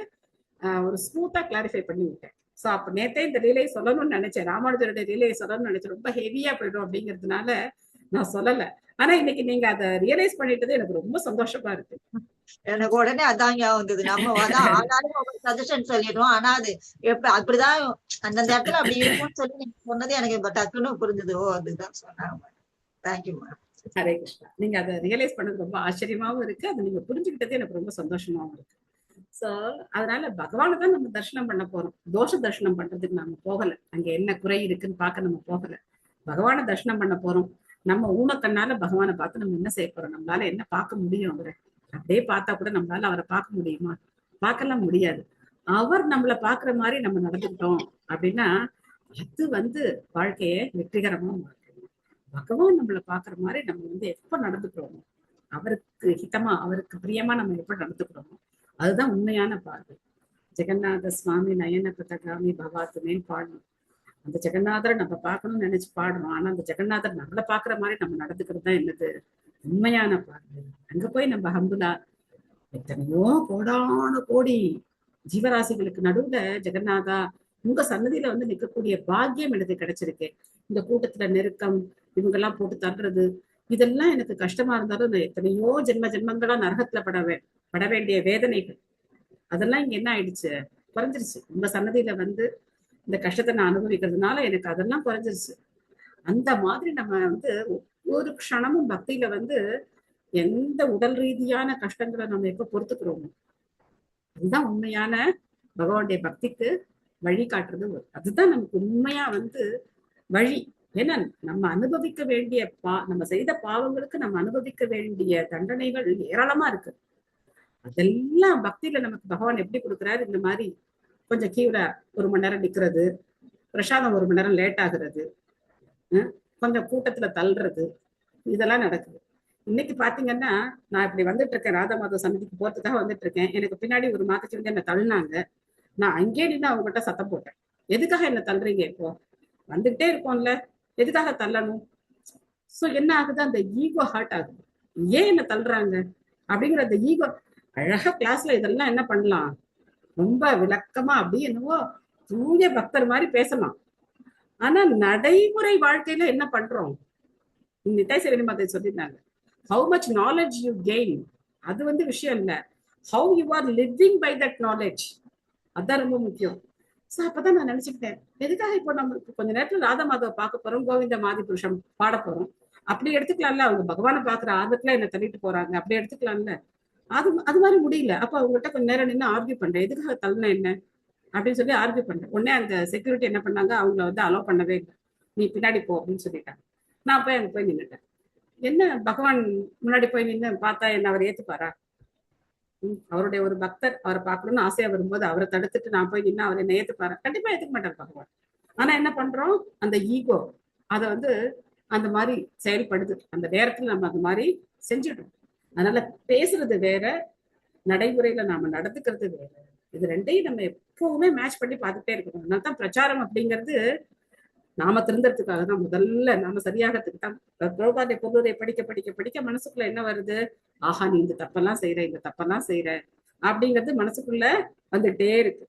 ஒரு ஸ்மூத்தா கிளாரிஃபை பண்ணி விட்டேன். சோ அப்ப நேத்தே இந்த லீலையை சொல்லணும்னு நினைச்சேன், ராமானுஜருடைய லீலையை சொல்லணும்னு நினைச்சேன். ரொம்ப ஹெவியா போயிடும் அப்படிங்கிறதுனால நான் சொல்லல. ஆனா இன்னைக்கு நீங்க அதை ரியலைஸ் பண்ணிட்டது எனக்கு ரொம்ப சந்தோஷமா இருக்கு. எனக்கு உடனே அதான் வந்தது. நம்ம ஆனாலும் சஜஷன் சொல்லிடுவோம், ஆனா அது அப்படிதான் அந்தந்த இடத்துல அப்படி இருக்கும்னு சொல்லி நீங்க சொன்னது எனக்கு இப்ப டக்குன்னு புரிஞ்சது. ஓ, அதுதான் சொன்னாங்க. தேங்க்யூ. ஹரே கிருஷ்ணா. நீங்க அதை ரியலைஸ் பண்ணது ரொம்ப ஆச்சரியமாவும் இருக்கு, அதை நீங்க புரிஞ்சுக்கிட்டது எனக்கு ரொம்ப சந்தோஷமாவும் இருக்கு. சோ அதனால பகவானை தான் நம்ம தரிசனம் பண்ண போறோம். தோஷ தரிசனம் பண்றதுக்கு நாம போகல, அங்க என்ன குறை இருக்குன்னு பார்க்க நம்ம போகல. பகவானை தரிசனம் பண்ண போறோம். நம்ம ஊனக்கண்ணால பகவானை பார்த்து நம்ம என்ன செய்ய போறோம்? நம்மளால என்ன பார்க்க முடியும்? அவரை அப்படியே பார்த்தா கூட நம்மளால அவரை பார்க்க முடியுமா? பார்க்கலாம் முடியாது. அவர் நம்மளை பாக்குற மாதிரி நம்ம நடந்துக்கிட்டோம் அப்படின்னா அது வந்து வாழ்க்கைய வெற்றிகரமா மாற்றணும். பகவான் நம்மளை பாக்குற மாதிரி நம்ம வந்து எப்ப நடந்துக்கிறோமோ, அவருக்கு ஹிதமா அவருக்கு பிரியமா நம்ம எப்ப நடந்துக்கிறோமோ அதுதான் உண்மையான பார்வை. ஜெகநாத சுவாமி நயன பதகாமி பவாத்துமேன்னு பாடணும். அந்த ஜெகநாதரை நம்ம பார்க்கணும்னு நினைச்சு பாடுறோம். ஆனா அந்த ஜெகநாதர் நம்மளை பாக்குற மாதிரி நம்ம நடந்துக்கிறது தான் என்னது உண்மையான பார்வை. அங்க போய் நம்ம ஹம்புலா எத்தனையோ கோடான கோடி ஜீவராசிகளுக்கு நடுவுல ஜெகநாதா உங்க சன்னதியில வந்து நிற்கக்கூடிய பாக்கியம் எனக்கு கிடைச்சிருக்கு. இந்த கூட்டத்துல நெருக்கம் இவங்கெல்லாம் போட்டு தள்ளுறது, இதெல்லாம் எனக்கு கஷ்டமா இருந்தாலும் நான் எத்தனையோ ஜென்மங்களா நரகத்துல பட வேண்டிய வேதனைகள் அதெல்லாம் இங்க என்ன ஆயிடுச்சு, குறைஞ்சிருச்சு. உங்க சன்னதியில வந்து இந்த கஷ்டத்தை நான் அனுபவிக்கிறதுனால எனக்கு அதெல்லாம் குறைஞ்சிருச்சு. அந்த மாதிரி நம்ம வந்து ஒவ்வொரு க்ஷணமும் பக்தியில வந்து எந்த உடல் ரீதியான கஷ்டங்களை நம்ம எப்ப பொறுத்துக்கிறோமோ அதுதான் உண்மையான பகவானுடைய பக்திக்கு வழி காட்டுறது. அதுதான் நமக்கு உண்மையா வந்து வழி. ஏன்னா நம்ம அனுபவிக்க வேண்டிய நம்ம செய்த பாவங்களுக்கு நம்ம அனுபவிக்க வேண்டிய தண்டனைகள் ஏராளமா இருக்கு. அதெல்லாம் பக்தியில நமக்கு பகவான் எப்படி கொடுக்குறாரு, இந்த மாதிரி கொஞ்சம் கீழே 1 மணி நேரம் நிக்கிறது, பிரசாதம் 1 மணி நேரம் லேட் ஆகுறது, கொஞ்சம் கூட்டத்துல தள்ளுறது, இதெல்லாம் நடக்குது. இன்னைக்கு பாத்தீங்கன்னா நான் இப்படி வந்துட்டு இருக்கேன், ராதா மாதவ சன்னதிக்கு போறதுக்காக வந்துட்டு இருக்கேன். எனக்கு பின்னாடி ஒரு மாதச்சு வந்து என்ன தள்ளினாங்க. நான் அங்கே நின்று அவங்ககிட்ட சத்தம் போட்டேன், எதுக்காக என்ன தள்ளுறீங்க, இப்போ வந்துகிட்டே இருக்கோம்ல, எதுக்காக தள்ளணும்? சோ என்ன ஆகுது, அந்த ஈகோ ஹர்ட் ஆகுது. ஏன் என்ன தள்ளுறாங்க அப்படிங்கிற அந்த ஈகோ. அழகா கிளாஸ்ல இதெல்லாம் என்ன பண்ணலாம், ரொம்ப விளக்கமா அப்படி என்னவோ தூய பக்தர் மாதிரி பேசலாம். ஆனா நடைமுறை வாழ்க்கையில என்ன பண்றோம், நிதாய் சேவனி மாதிரி சொல்லியிருந்தாங்க, how much knowledge you gain, அது வந்து விஷயம் இல்ல, how you are living by that knowledge, அதான் ரொம்ப முக்கியம். சோ அப்பதான் நான் நினைச்சுக்கிட்டேன், எதுக்காக இப்போ நம்ம கொஞ்ச நேரத்துல ராதா மாதவ பார்க்க போறோம், கோவிந்த மாதி புருஷம் பாட போறோம், அப்படி எடுத்துக்கலாம்ல. அவங்க பகவானை பாக்குற ஆர்வத்துல என்ன தள்ளிட்டு போறாங்க, அப்படி எடுத்துக்கலாம்ல. அது மாதிரி முடியல. அப்ப அவங்ககிட்ட கொஞ்ச நேரம் நின்று ஆர்கியூ பண்றேன், எதுக்காக தள்ளின என்ன அப்படின்னு சொல்லி ஆர்கியூ பண்றேன். உடனே அந்த செக்யூரிட்டி என்ன பண்ணாங்க, அவங்கள வந்து அலோவ் பண்ணவே இல்லை, நீ பின்னாடி போ அப்படின்னு சொல்லிட்டாங்க. நான் போய் அங்க போய் நின்னுட்டேன். என்ன பகவான் முன்னாடி போய் நின்று பார்த்தா என்ன அவர் ஏத்துப்பாரா? அவருடைய ஒரு பக்தர் அவரை பார்க்கணும்னு ஆசையா வரும்போது அவரை தடுத்துட்டு நான் போய் நின்று அவர் என்ன ஏத்துப்பாரா? கண்டிப்பா ஏத்துக்க மாட்டார் பகவான். ஆனா என்ன பண்றோம், அந்த ஈகோ அதை வந்து அந்த மாதிரி செயல்படுது. அந்த நேரத்துல நம்ம அந்த மாதிரி செஞ்சிடும். அதனால பேசுறது வேற, நடைமுறையில நாம நடந்துக்கிறது வேற. இது ரெண்டையும் நம்ம எப்பவுமே மேட்ச் பண்ணி பார்த்துட்டே இருக்கணும். அதனால்தான் பிரச்சாரம் அப்படிங்கிறது நாம திருந்தறதுக்காக தான். முதல்ல நாம சரியாகிறதுக்கு தான். பிரபுபாதை பொருளுரை படிக்க படிக்க படிக்க மனசுக்குள்ள என்ன வருது, ஆஹா நீ இந்த தப்பெல்லாம் செய்யற, இந்த தப்பெல்லாம் செய்யற அப்படிங்கிறது மனசுக்குள்ள வந்துட்டே இருக்கு.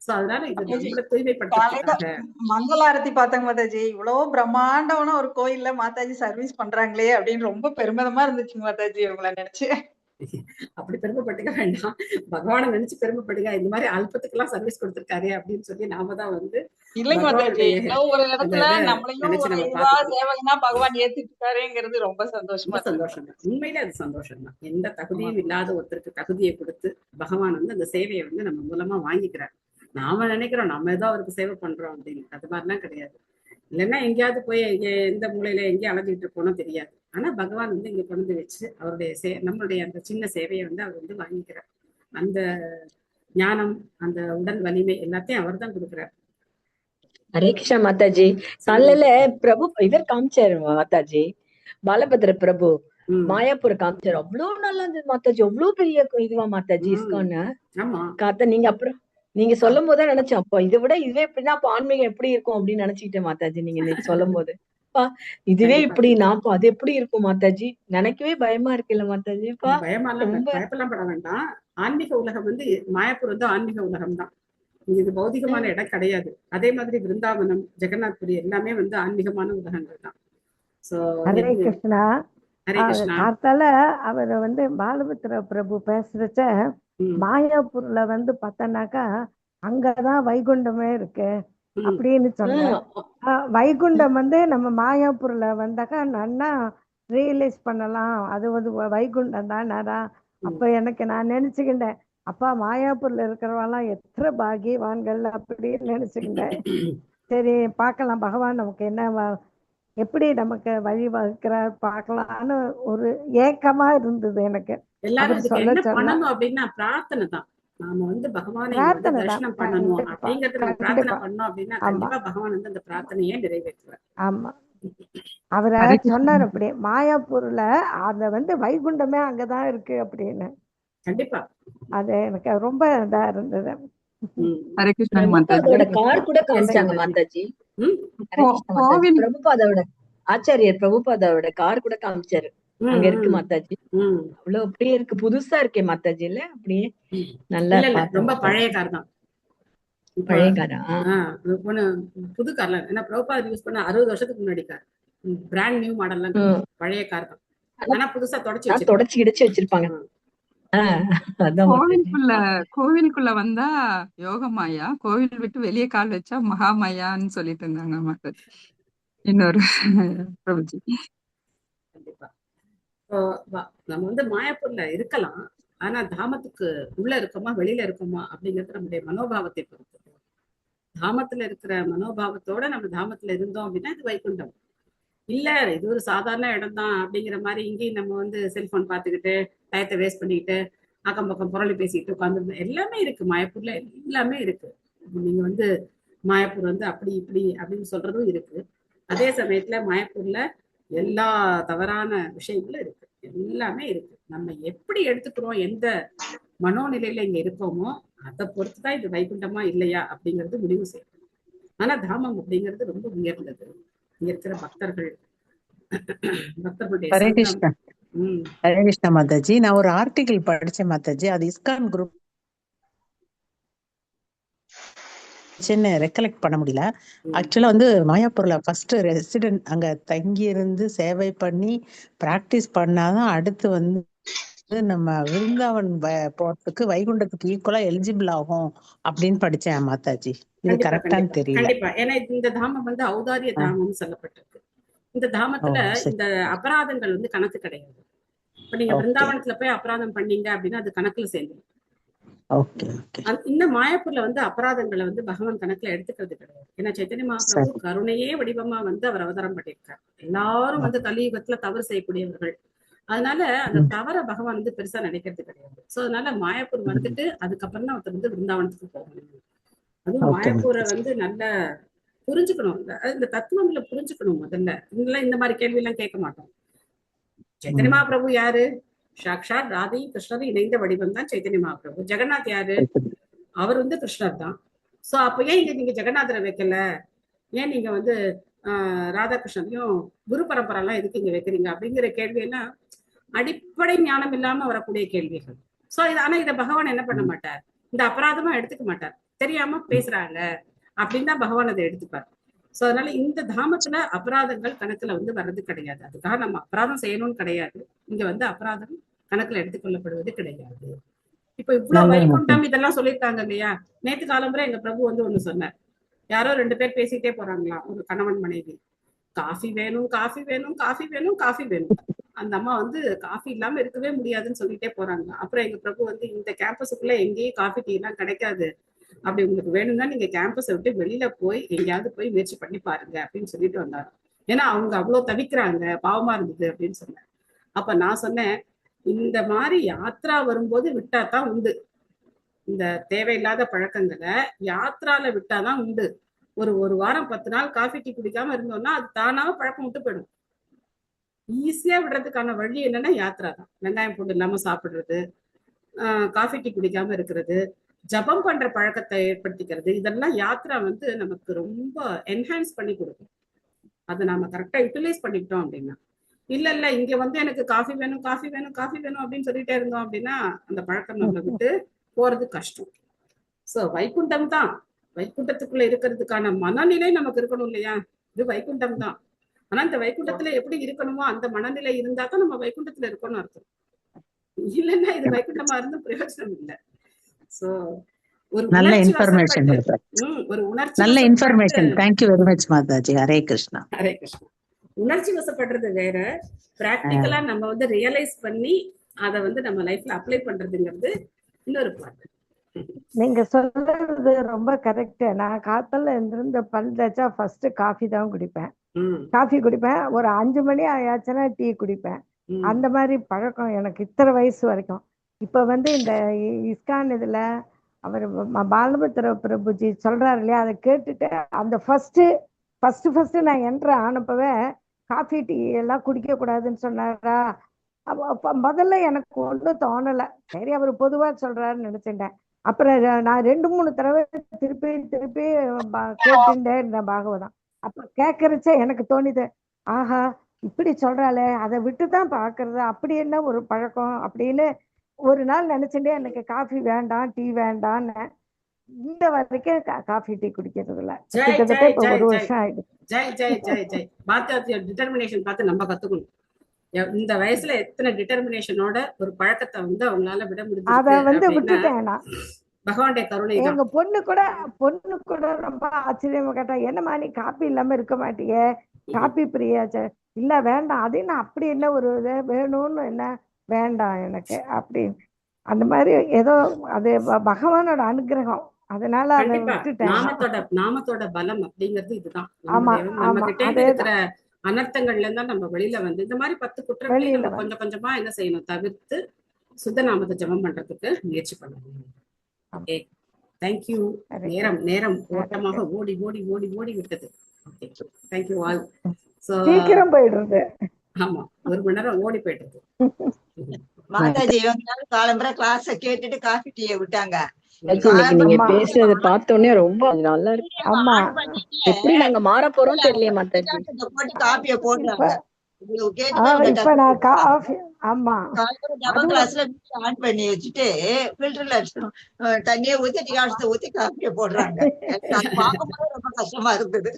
சோ அதனால இது நம்மள தூய்மைப்படுத்துறதுக்காக. மங்களாரத்தி பார்த்தாங்க மாதாஜி, இவ்வளவு பிரம்மாண்டமான ஒரு கோயில்ல மாதாஜி சர்வீஸ் பண்றாங்களே அப்படின்னு ரொம்ப பெருமிதமா இருந்துச்சு மாதாஜி உங்களை நினைச்சு. அப்படி பெருமைப்பட்டுக்க வேண்டாம், பகவானை நினைச்சு பெருமைப்படுங்க. இந்த மாதிரி அல்பத்துக்கெல்லாம் சர்வீஸ் கொடுத்திருக்காரு அப்படின்னு சொல்லி நாம தான் வந்து இல்லைங்க மாதாஜி, ஒரு இடத்துல நம்மளையும் ஒரு சேவகனா பகவான் ஏத்துட்டு இருக்காருங்கிறது ரொம்ப சந்தோஷமா. சந்தோஷம் தான், உண்மையில அது சந்தோஷம் தான். எந்த தகுதியும் இல்லாத ஒருத்தருக்கு தகுதியை கொடுத்து பகவான் வந்து அந்த சேவையை வந்து நம்ம மூலமா வாங்கிக்கிறார். நாம நினைக்கிறோம் நம்ம ஏதோ அவருக்கு சேவை பண்றோம் அப்படின்னு, அது மாதிரிலாம் கிடையாது. இல்லைன்னா எங்கேயாவது போய் எந்த மூலையில எங்கேயும் அலைஞ்சிட்டு இருப்போனோ தெரியாது. ஆனா பகவான் வந்து இங்க கொண்டு வச்சு அவருடைய நம்மளுடைய அந்த சின்ன சேவையை வந்து அவர் வந்து வாங்கிக்கிறார். அந்த ஞானம், அந்த உடல் வலிமை எல்லாத்தையும் அவர் தான் கொடுக்குறார். ஹரே கிருஷ்ணா மாதாஜி. காலையில பிரபு இவர் காமிச்சாரு மாதாஜி, பாலபத்ர பிரபு மாயாப்பூர் காமிச்சாரு. அவ்வளவு நல்லா இருந்தது மாதாஜி, அவ்வளவு பெரிய இதுவா மாதாஜி இஸ்கான்னு காத்த. நீங்க அப்புறம் நீங்க சொல்லும் போதுதான் நினைச்சேன், அப்போ இதை விட இதுவே எப்படின்னா அப்ப ஆன்மீகம் எப்படி இருக்கும் அப்படின்னு நினைச்சுக்கிட்டேன் மாதாஜி. நீங்க இன்னைக்கு சொல்லும் போது இதுவே இப்படி நான் அது எப்படி இருக்கும் மாதாஜி, நினைக்கவே பயமா இருக்குல்ல மாதாஜி? பயப்பெல்லாம் பட வேண்டாம். ஆன்மீக உலகம் வந்து மாயாப்பூர் வந்து ஆன்மீக உலகம் தான், இது பௌதிகமான இடம் கிடையாது. அதே மாதிரி விருந்தாவனம், ஜெகநாத்புரி எல்லாமே வந்து ஆன்மீகமான உலகங்கள் தான். ஹரே கிருஷ்ணா. ஹரே கிருஷ்ணா. அதனால அவர் வந்து பாலபத்ர பிரபு பேசுறச்ச மாயாப்பூர்ல வந்து பார்த்தனாக்கா அங்கதான் வைகுண்டமே இருக்கு அப்படின்னு சொல்றேன். வைகுண்டம் வந்து நம்ம மாயாப்பூர்ல வந்தாக்கா நல்லா ரியலைஸ் பண்ணலாம், அது வந்து வைகுண்டம் தானாரா. அப்ப எனக்கு நான் நினைச்சுக்கிட்டேன், அப்பா மாயாப்பூர்ல இருக்கிறவெல்லாம் எத்தனை பாகியவான்கள் அப்படின்னு நினைச்சுக்கிட்டேன். சரி பார்க்கலாம் பகவான் நமக்கு என்ன எப்படி நமக்கு வழி வகுக்கிறார் பார்க்கலான்னு ஒரு ஏக்கமா இருந்தது எனக்கு. எல்லாரும் என்ன பண்ணணும் அப்படின்னா பிரார்த்தனை தான். நாம வந்து பகவானை தரிசனம் பண்ணணும் அப்படிங்கறது நம்ம பிரார்த்தனை பண்ணோம் அப்படின்னா கண்டிப்பா பகவான் வந்து அந்த பிரார்த்தனையே நிறைவேற்றுவார். ஆமா, அவரை சொன்னார் அப்படி மாயாப்பூர்ல அந்த வந்து வைகுண்டமே அங்கதான் இருக்கு அப்படின்னு. கண்டிப்பா அது எனக்கு ரொம்ப இதா இருந்தது. ஹரே கிருஷ்ணா. கார் கூட காமிச்சாங்க மாதாஜி. பிரபுபாதாவோட ஆச்சாரியர் பிரபுபாதாவோட கார் கூட காமிச்சாரு, அங்க இருக்கு மாதாஜி. அவ்வளவு அப்படியே இருக்கு, புதுசா இருக்கே மாதாஜி. இல்ல அப்படியே நல்லா ரொம்ப பழைய கார் தான். பழைய காரா? புது கார்ல ஏன்னா பிரபுபாதா யூஸ் பண்ண 60 வருஷத்துக்கு முன்னாடி கார். பிராண்ட் நியூ மாடல்லாம் ம். கிடையாது, பழைய கார் தான். ஆனா ஆனா புதுசா தொடச்சி ஆனா வச்சிருப்பாங்க. தொடச்சு கிடிச்சு வச்சிருப்பாங்க. அதான் மாதாஜி. கோவிலுக்குள்ள வந்தா யோகமாயா, கோவில் விட்டு வெளியே கால் வச்சா மகாமாயான்னு சொல்லிட்டு இருந்தாங்க மாதாஜி. இன்னொரு பிரபுஜி. கண்டிப்பா. இப்போ நம்ம வந்து மாயாப்பூர்ல இருக்கலாம், ஆனா தாமத்துக்கு உள்ள இருக்கோமா வெளியில இருக்கோமா அப்படிங்கிறது நம்முடைய மனோபாவத்தை பொறுத்தது. தாமத்துல இருக்கிற மனோபாவத்தோட நம்ம தாமத்துல இருந்தோம் அப்படின்னா இது வைகுண்டம். இல்ல இது ஒரு சாதாரண இடம் தான் அப்படிங்கிற மாதிரி இங்கேயும் நம்ம வந்து செல்போன் பார்த்துக்கிட்டு டயத்தை வேஸ்ட் பண்ணிக்கிட்டு அக்கம் பக்கம் புரளி பேசிக்கிட்டு உட்காந்துருந்தோம். எல்லாமே இருக்கு மாயப்பூர்ல, எல்லாமே இருக்கு. நீங்க வந்து மாயப்பூர் வந்து அப்படி இப்படி அப்படின்னு சொல்றதும் இருக்கு. அதே சமயத்துல மாயப்பூர்ல எல்லா தவறான விஷயங்களும் இருக்கு, எல்லாமே இருக்கு. நம்ம எப்படி எடுத்துக்கிறோம், எந்த மனோநிலையில இங்க இருக்கோமோ அதை பொறுத்துதான் இது வைகுண்டமா இல்லையா அப்படிங்கிறது முடிவு செய்யும். ஆனா தாமம் அப்படிங்கிறது ரொம்ப உயர்ந்தது. இங்க இருக்கிற பக்தர்களுடைய ஹரே சங்கம். கிருஷ்ணா. ஹரே கிருஷ்ணா மாதாஜி. நான் ஒரு ஆர்டிகிள் படிச்சேன் மாதாஜி, அது இஸ்கான் குரூப் ரெக்கலெக்ட் பண்ண முடியல. ஆக்சுவலா வந்து மாயாப்பூர்ல ஃபர்ஸ்ட் ரெசிடென்ட் அங்க தங்கி இருந்து சேவை பண்ணி பிராக்டிஸ் பண்ணாதான் அடுத்து வந்து நம்ம விருந்தாவன் போறதுக்கு வைகுண்டத்துக்கு ஈக்குவலா எலிஜிபிள் ஆகும் அப்படின்னு படிச்சேன் மாதாஜி. இது கண்டிப்பா கரெக்டான்னு கண்டிப்பா தெரியல. கண்டிப்பா. ஏன்னா இந்த தாமம் வந்து ஔதாரிய தாமம் சொல்லப்பட்டிருக்கு. இந்த தாமத்துல இந்த அபராதங்கள் வந்து கணக்கு கிடையாது. இப்ப நீங்க விருந்தாவனத்துல போய் அபராதம் பண்ணீங்க அப்படின்னா அது கணக்குல சேர்ந்துடும். இந்த மாயாப்பூர்ல வந்து அபராதங்களை வந்து பகவான் கணக்குல எடுத்துக்கிறது கிடையாது. ஏன்னா சைத்தன்ய மகாபிரபு கருணையே வடிவமா வந்து அவர் அவதாரம் பண்ணியிருக்கார். எல்லாரும் வந்து கலியுகத்துல தவறு செய்யக்கூடியவர்கள். அதனால அந்த தவற பகவான் வந்து பெருசா நினைக்கிறது கிடையாது. சோ அதனால மாயாப்பூர் வந்துட்டு அதுக்கப்புறம் தான் ஒருத்தர் வந்து விருந்தாவனத்துக்கு போகணும். அதுவும் மாயாப்பூரை வந்து நல்ல புரிஞ்சுக்கணும். இந்த தத்துவங்களை புரிஞ்சுக்கணும். முதல்ல இந்த மாதிரி கேள்வி எல்லாம் கேட்க மாட்டோம். சைத்தன்ய மகாபிரபு யாரு? சாக்ஷாத் ராதை கிருஷ்ணர் இணைந்த வடிவம் தான் சைத்தன்ய மகாபிரபு. ஜெகநாத் யாரு? அவர் வந்து கிருஷ்ணர் தான். சோ அப்ப ஏன் இங்க நீங்க ஜெகநாதரை வைக்கல, ஏன் நீங்க வந்து ராதாகிருஷ்ணனையும் குரு பரம்பரை எல்லாம் எதுக்கு இங்க வைக்கிறீங்க அப்படிங்கிற கேள்வி எல்லாம் அடிப்படை ஞானம் இல்லாம வரக்கூடிய கேள்விகள். சோ ஆனா இதை பகவான் என்ன பண்ண மாட்டார், இந்த அபராதமா எடுத்துக்க மாட்டார். தெரியாம பேசுறாங்க அப்படின்னு தான் பகவான் அதை எடுத்துப்பார். சோ அதனால இந்த தாமத்துல அபராதங்கள் கணக்குல வந்து வர்றது கிடையாது. அதுக்காக நம்ம அபராதம் செய்யணும்னு கிடையாது. இங்க வந்து அபராதம் கணக்குல எடுத்துக்கொள்ளப்படுவது கிடையாது. இப்ப இவ்வளவு வைகுண்டம் இதெல்லாம் சொல்லியிருக்காங்க இல்லையா? நேத்து காலம்புற எங்க பிரபு வந்து ஒண்ணு சொன்னார். யாரோ 2 பேர் பேசிட்டே போறாங்களாம், ஒரு கணவன் மனைவி. காஃபி வேணும் காஃபி வேணும் காஃபி வேணும் காஃபி வேணும். அந்த அம்மா வந்து காஃபி இல்லாம இருக்கவே முடியாதுன்னு சொல்லிட்டே போறாங்க. அப்புறம் எங்க பிரபு வந்து இந்த கேம்பஸுக்குள்ள எங்கேயும் காஃபி டீ எல்லாம் கிடைக்காது, அப்படி உங்களுக்கு வேணும்னா நீங்க கேம்பஸை விட்டு வெளியில போய் எங்கேயாவது போய் முயற்சி பண்ணி பாருங்க அப்படின்னு சொல்லிட்டு வந்தாரு. ஏன்னா அவங்க அவ்வளவு தவிக்கிறாங்க, பாவமா இருந்தது அப்படின்னு சொன்னேன். அப்ப நான் சொன்னேன், இந்த மாதிரி யாத்ரா வரும்போது விட்டாதான் உண்டு. இந்த தேவையில்லாத பழக்கங்களை யாத்ரால விட்டாதான் உண்டு. ஒரு வாரம் 10 நாள் காஃபி டீ குடிக்காம இருந்தோம்னா அது தானாக பழக்கம் விட்டு போயிடும். ஈஸியா விடுறதுக்கான வழி என்னன்னா யாத்ரா தான். வெங்காயம் பூண்டு இல்லாம சாப்பிடுறது, காஃபி டீ குடிக்காம இருக்கிறது, ஜபம் பண்ற பழக்கத்தை ஏற்படுத்திக்கிறது, இதெல்லாம் யாத்ரா வந்து நமக்கு ரொம்ப என்ஹான்ஸ் பண்ணி கொடுக்கும். அதை நாம கரெக்டா யூட்டிலைஸ் பண்ணிக்கிட்டோம் அப்படின்னா. இல்ல இங்க வந்து எனக்கு காஃபி வேணும் காஃபி வேணும் காஃபி வேணும் அப்படின்னு சொல்லிட்டே இருந்தோம் அப்படின்னா அந்த பழக்கம் நம்மளை விட்டு போறது கஷ்டம். சோ வைகுண்டம் தான், வைகுண்டத்துக்குள்ள இருக்கிறதுக்கான மனநிலை நமக்கு இருக்கணும் இல்லையா? இது வைகுண்டம் தான். ஆனா இந்த வைகுண்டத்துல எப்படி இருக்கணுமோ அந்த மனநிலை இருந்தா தான் நம்ம வைகுண்டத்துல இருக்கணும்னு அர்த்தம். இல்லைன்னா இது வைகுண்டமா இருந்தும் பிரயோஜனம் இல்லை. சோ ஒரு நல்ல உணர்ச்சி இன்ஃபர்மேஷன், ஒரு உணர்ச்சி நல்ல information. Thank you very much Mataji. Hare Krishna. Hare Krishna. உணர்ச்சி வசப்படுறது வேற, பிராக்டிக்கலா நம்ம வந்து ரியலைஸ் பண்ணி அதை வந்து நம்ம லைஃப்ல அப்ளை பண்றதுங்கிறது இன்னொரு பார்ட். நீங்க சொல்றது ரொம்ப கரெக்ட். நான் காத்தால எழுந்திருந்து பல் தேய்ச்சா ஃபர்ஸ்ட் காஃபி தான் குடிப்பேன். காஃபி குடிப்பேன், ஒரு 5 மணி ஆயாச்சுன்னா டீ குடிப்பேன். அந்த மாதிரி பழக்கம் எனக்கு இத்தனை வயசு வரைக்கும். இப்ப வந்து இந்த இஸ்கான் இதுல அவர் பாலபத்திர பிரபுஜி சொல்றாரு இல்லையா, அதை கேட்டுட்டு அந்த ஃபர்ஸ்ட் நான் என்ட்ரு ஆனப்பவே காஃபி டீ எல்லாம் குடிக்க கூடாதுன்னு சொன்னாரா. முதல்ல எனக்கு ஒன்றும் தோணலை, சரி அவர் பொதுவா சொல்றாருன்னு நினைச்சிட்டேன். அப்புறம் நான் 2-3 தடவை திருப்பி கேட்டுட்டே இருந்தேன் பாகவதம். அப்ப கேட்கறச்ச எனக்கு தோணிது, ஆஹா இப்படி சொல்றாளே, அதை விட்டுதான் பாக்குறது, அப்படி என்ன ஒரு பழக்கம் அப்படின்னு ஒரு நாள் நினைச்சுட்டே எனக்கு காஃபி வேண்டாம் டீ வேண்டான்னு. இந்த வரைக்கும் காஃபி டீ குடிக்கிறது இல்ல. ஜெய் கிட்டத்தட்ட ஜெய் இப்ப ஜெய் 1 ஜெய் வருஷம் ஆயிடுது. ஜெய் ஜெய் ஜெய் ஜெய் பாத்தியாத்திய டிட்டர்மினேஷன் பார்த்து நம்ம கத்துக்கணும். இந்த வயசுல எத்தனை டிட்டர்மினேஷனோட ஒரு பழக்கத்தை வந்து அவங்களால விட அத முடிஞ்சிருக்கு வந்து அப்படின்னா விட்டுட்டேன் நான். பகவானுடைய கருணை தான். எங்க பொண்ணு கூட ரொம்ப ஆச்சரியமா கேட்டா, என்னம்மா நீ காப்பி இல்லாம இருக்க மாட்டியே, காப்பி பிரியாச்சே. இல்ல வேண்டாம், அது என்ன அப்படி என்ன ஒரு இது வேணும்னு என்ன வேண்டாம் எனக்கு அப்படின்னு. அந்த மாதிரி ஏதோ அது பகவானோட அனுகிரகம், அதனால அதை கண்டிப்பா விட்டுட்டேன் நான். நாமத்தோட பலம் அப்படிங்கிறது இதுதான். ஆமா நம்ம ஆமா கிட்ட இருக்கிற அதேதான். அனர்த்தங்கள்ல இருந்தா நம்ம வெளியில வந்து இந்த மாதிரி 10 குற்றங்களை வெளியில நம்ம வந்து கொஞ்சம் கொஞ்சமா என்ன செய்யணும், தவிர்த்து சுத்த நாமத்தை ஜெபம் பண்றதுக்கு முயற்சி பண்ணணும். Okay, thank you. நேரம் ஓட்டமாக ஓடி ஓடி ஓடி ஓடி விட்டது. Okay, thank you all. சோ சீக்கிரம் போயிடுறது. ஆமா, 1 மணி நேரம் ஓடி போயிடுறது. மாதாஜி இவங்க காலம்பரை கிளாஸ கேட்டுட்டு காஃபி டீயை விட்டாங்க. இன்னைக்கு நீங்க பேசுறத பார்த்தோன்னே ரொம்ப நல்லா இருக்கு. ஆமா எப்படி நாங்க மாற போறோம் தெரியல மாதாஜி. போட்டு காப்பிய போடுறாங்க. இப்ப நான் காஃபி ஆமா டபுள் கிளாஸ்ல ஆன் பண்ணி வச்சுட்டு ஃபில்டர்ல தண்ணியை ஊத்தி டிகாஷத்தை ஊத்தி காப்பிய போடுறாங்க. பார்க்கும்போது ரொம்ப கஷ்டமா இருந்தது.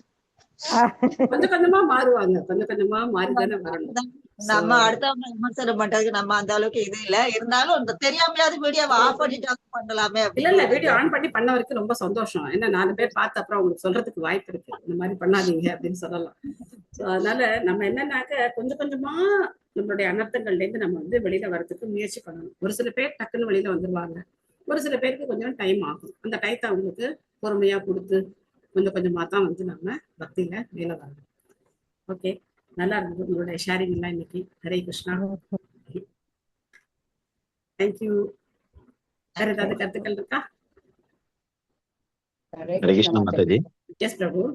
கொஞ்சம் கொஞ்சமா மாறுவாங்க, கொஞ்சம் கொஞ்சமா மாறிதானே வரணும். நம்ம அடுத்தவங்க விமர்சனம் பண்றதுக்கு நம்ம அந்த அளவுக்கு இது இல்ல. இருந்தாலும் இந்த தெரியாமையாவது வீடியோவை ஆஃப் பண்ணிட்டு பண்ணலாமே. இல்ல வீடியோ ஆன் பண்ணி பண்ண வரைக்கும் ரொம்ப சந்தோஷம். ஏன்னா 4 பேர் பார்த்த அப்புறம் உங்களுக்கு சொல்றதுக்கு வாய்ப்பு இருக்கு, இந்த மாதிரி பண்ணாதீங்க அப்படின்னு சொல்லலாம். சோ அதனால நம்ம என்னன்னாக்க கொஞ்சம் கொஞ்சமா நம்மளுடைய அனர்த்தங்கள்ல இருந்து நம்ம வந்து வெளியில வர்றதுக்கு முயற்சி பண்ணணும். ஒரு சில பேர் டக்குன்னு வெளியில வந்துருவாங்க, ஒரு சில பேருக்கு கொஞ்சம் டைம் ஆகும். அந்த டைத்தை அவங்களுக்கு பொறுமையா கொடுத்து கொஞ்சம் கொஞ்சமா தான் வந்து நம்ம பக்தியில மேல வரணும். ஓகே, நல்லா இருந்தது உங்களுடைய ஷேரிங் எல்லாம் இன்னைக்கு. ஹரே கிருஷ்ணா. தேங்க்யூ. வேற ஏதாவது கருத்துக்கள் இருக்கா? ஹரே கிருஷ்ணா மாதாஜி. எஸ் பிரபு.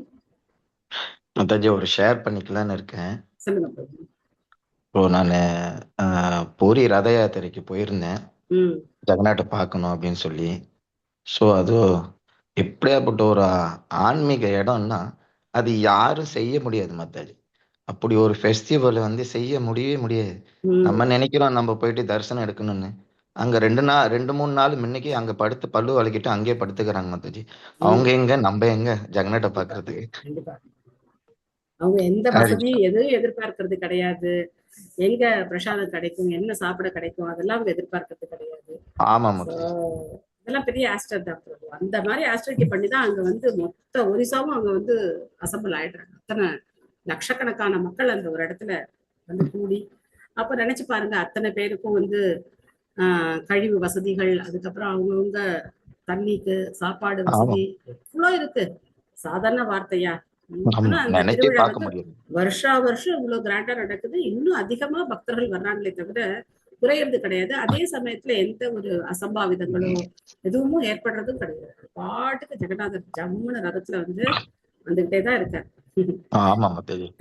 மாதாஜி ஒரு ஷேர் பண்ணிக்கலான்னு இருக்கேன். சொல்லுங்க பிரபு. இப்போ நான் பூரி ரத யாத்திரைக்கு போயிருந்தேன், ஜெகநாட்டை பார்க்கணும் அப்படின்னு சொல்லி. ஸோ அது எப்படியாப்பட்ட ஒரு ஆன்மீக இடம்னா அது யாரும் செய்ய முடியாது மாதாஜி. அப்படி ஒரு ஃபெஸ்டிவல் வந்து செய்ய முடியவே முடியாது. நம்ம நினைக்கிறோம் நம்ம போயிட்டு தரிசனம் எடுக்கணும்னு, அங்க 2-3 நாள் முன்னைக்கு அங்க படுத்து பல்லு வலிக்கிட்டு அங்கேயே படுத்துக்கிறாங்க மாதாஜி. அவங்க எங்க நம்ம எங்க ஜெகநாட்டை பாக்குறதுக்கு? அவங்க எந்த வசதி எதுவும் எதிர்பார்க்கறது கிடையாது. எங்க பிரசாதம் கிடைக்கும், என்ன சாப்பிட கிடைக்கும், அதெல்லாம் அவங்க எதிர்பார்க்கறது கிடையாது. ஆமா மாதாஜி, இதெல்லாம் பெரிய ஆஸ்டர் தான் பிரபு. அந்த மாதிரி ஆஸ்டர்கி பண்ணி தான் அங்க வந்து மொத்த ஒரிசாவும் அங்க வந்து அசம்பிள் ஆயிடுறாங்க. அத்தனை லட்சக்கணக்கான மக்கள் அந்த ஒரு இடத்துல வந்து கூடி, அப்ப நினைச்சு பாருங்க, அத்தனை பேருக்கும் வந்து கழிவு வசதிகள், அதுக்கப்புறம் அவங்கவுங்க தண்ணிக்கு சாப்பாடு வசதி எவ்வளோ இருக்கு. சாதாரண வார்த்தையா? ஆனா அந்த திருவிழா வந்து வருஷா வருஷம் இவ்வளவு கிராண்டா நடக்குது. இன்னும் அதிகமா பக்தர்கள் வர்றாங்களே தவிர குறையறது கிடையாது. அதே சமயத்துல எந்த ஒரு அசம்பாவிதங்களும் எதுவும் ஏற்படுறதும் கிடையாது. பாட்டுக்கு ஜெகநாதர் ஜம்முன ரதத்துல வந்து வந்துகிட்டேதான் இருக்காரு.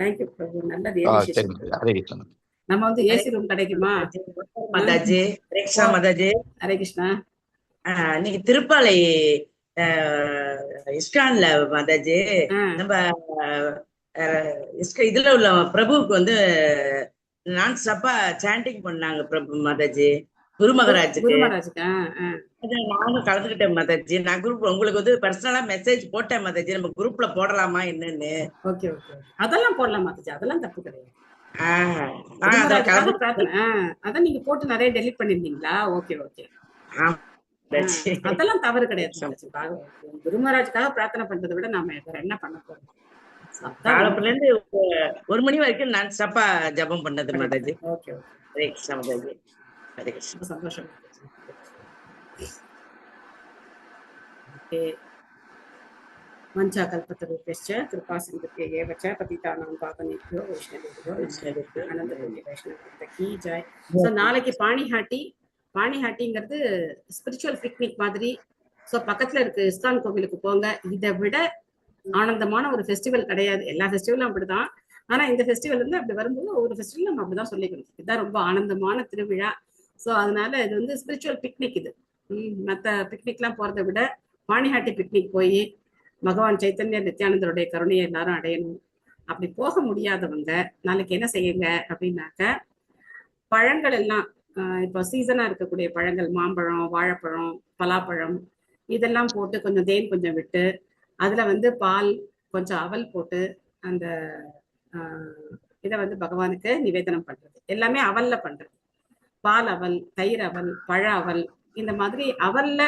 தேங்க்யூ பிரபு. நல்ல ரியலைசேஷன். நம்ம வந்து ஏசி ரூம் கிடைக்குமா மாதாஜி? மாதாஜி ஹரே கிருஷ்ணா. இன்னைக்கு திருப்பாலை இஸ்கான்ல மாதாஜி நம்ம இதுல உள்ள பிரபுவுக்கு வந்து நான் ஸ்டாப்பா சாண்டிங் பண்ணாங்க பிரபு மாதாஜி, குரு மகாராஜுக்கு. நானும் கலந்துக்கிட்டேன் மாதாஜி. நான் குரூப் உங்களுக்கு வந்து பர்சனலா மெசேஜ் போட்டேன் மாதாஜி, நம்ம குரூப்ல போடலாமா என்னன்னு. ஓகே ஓகே, அதெல்லாம் போடலாம் மாதாஜி, அதெல்லாம் தப்பு கிடையாது. அதான் நீங்க போட்டு நிறைய டெலிட் பண்ணிருந்தீங்களா? ஓகே ஓகே, அதெல்லாம் தவறு கிடையாது. குருமராஜுக்காக பிரார்த்தனை பண்றதை விட நாம வேற என்ன பண்ண போறோம்? காலப்புல இருந்து 1 மணி வரைக்கும் நான் ஸ்டாப்பா ஜபம் பண்ணது மாதாஜி. Okay okay, Hare Krishna Mataji. ஹரே கிருஷ்ணா. சந்தோஷம். மஞ்சா கல்பத்தருபேஷ்ச கிருபா சிந்துப்ய ஏவ ச பதிதானாம் பாவனேப்யோ வைஷ்ணவேப்யோ அனந்தபுண்ணிய வைஷ்ணவ கீ ஜெய். ஸோ நாளைக்கு பாணிஹாட்டிங்கிறது ஸ்பிரிச்சுவல் பிக்னிக் மாதிரி. ஸோ பக்கத்துல இருக்கு இஸ்கான் கோவிலுக்கு போங்க. இதை விட ஆனந்தமான ஒரு ஃபெஸ்டிவல் கிடையாது. எல்லா ஃபெஸ்டிவலும் அப்படிதான், ஆனா இந்த ஃபெஸ்டிவல் வந்து அப்படி வரும்போது ஒவ்வொரு ஃபெஸ்டிவல் நம்ம அப்படிதான் சொல்லிக்கணும், இதுதான் ரொம்ப ஆனந்தமான திருவிழா. ஸோ அதனால இது வந்து ஸ்பிரிச்சுவல் பிக்னிக். இது மற்ற பிக்னிக்லாம் போறதை விட பாணிஹாட்டி பிக்னிக் போய் பகவான் சைத்தன்ய நித்யானந்தருடைய கருணையை எல்லாரும் அடையணும். அப்படி போக முடியாதவங்க நாளைக்கு என்ன செய்யுங்க அப்படின்னாக்க, பழங்கள் எல்லாம் இப்போ சீசனா இருக்கக்கூடிய பழங்கள், மாம்பழம், வாழைப்பழம், பலாப்பழம், இதெல்லாம் போட்டு கொஞ்சம் தேன் கொஞ்சம் விட்டு அதுல வந்து பால் கொஞ்சம் அவல் போட்டு அந்த இதை வந்து பகவானுக்கு நிவேதனம் பண்றது. எல்லாமே அவல்ல பண்றது. பால் அவல், தயிர் அவல், பழ அவல், இந்த மாதிரி அவல்ல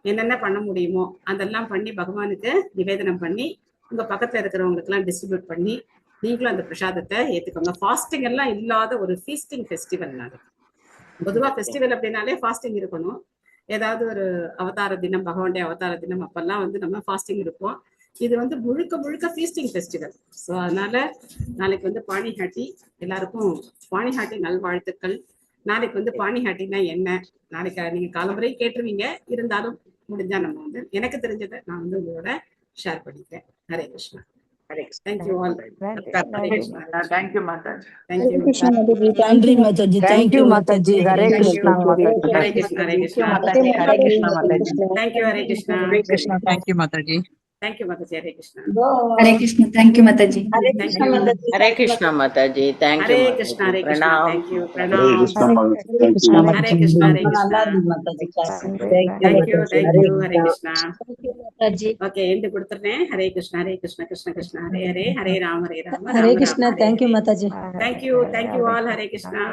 என்னென்ன பண்ண முடியுமோ அதெல்லாம் பண்ணி பகவானுக்கு நிவேதனம் பண்ணி உங்க பக்கத்துல இருக்கிறவங்களுக்கு எல்லாம் டிஸ்ட்ரிபியூட் பண்ணி நீங்களும் அந்த பிரசாதத்தை ஏத்துக்கோங்க. ஃபாஸ்டிங் எல்லாம் இல்லாத ஒரு ஃபீஸ்டிங் ஃபெஸ்டிவல். நாளைக்கு பொதுவா ஃபெஸ்டிவல் அப்படின்னாலே ஃபாஸ்டிங் இருக்கணும். ஏதாவது ஒரு அவதார தினம், பகவானுடைய அவதார தினம், அப்பெல்லாம் வந்து நம்ம ஃபாஸ்டிங் இருப்போம். இது வந்து முழுக்க முழுக்க ஃபீஸ்டிங் ஃபெஸ்டிவல். ஸோ அதனால நாளைக்கு வந்து பாணிஹாட்டி, எல்லாருக்கும் பாணிஹாட்டி நல்வாழ்த்துக்கள். நாளைக்கு வந்து பாணிஹாட்டினா என்ன, நாளைக்கு நீங்க காலமுறை கேட்டுருவீங்க, இருந்தாலும் முடிஞ்சா நம்ம வந்து எனக்கு தெரிஞ்சதை நான் வந்து உங்களோட ஷேர் பண்ணிக்கிறேன். Hare Krishna. Thank you all. Thank you, Mataji. Thank you. நன்றி Mataji. Thank you, Mataji. Hare Krishna, Mataji. Hare Krishna, Hare Krishna. Hare Krishna, Mataji. Thank you, Hare Krishna. Hare Krishna. Thank you, Mataji. Thank you, Mataji. Hare Krishna. Hare Krishna. Thank you, Mataji. Hare Krishna, Mataji. Hare Krishna, Mataji. Thank you. Hare Krishna, Hare Krishna. Pranam. Thank you. Hare Pranam. Krishna, Mataji. Hare Krishna, Hare Krishna. நல்லாது Mataji. Thank you, thank you, Hare Krishna. Mataji. Okay, end கொடுத்துறேன். Hare Krishna, Hare Krishna, Krishna Krishna, Hare Hare, Hare Rama, Hare Rama, Hare Rama Krishna. Rama, Thank you, Hare Hare. Mataji. Thank you, all. Hare Krishna.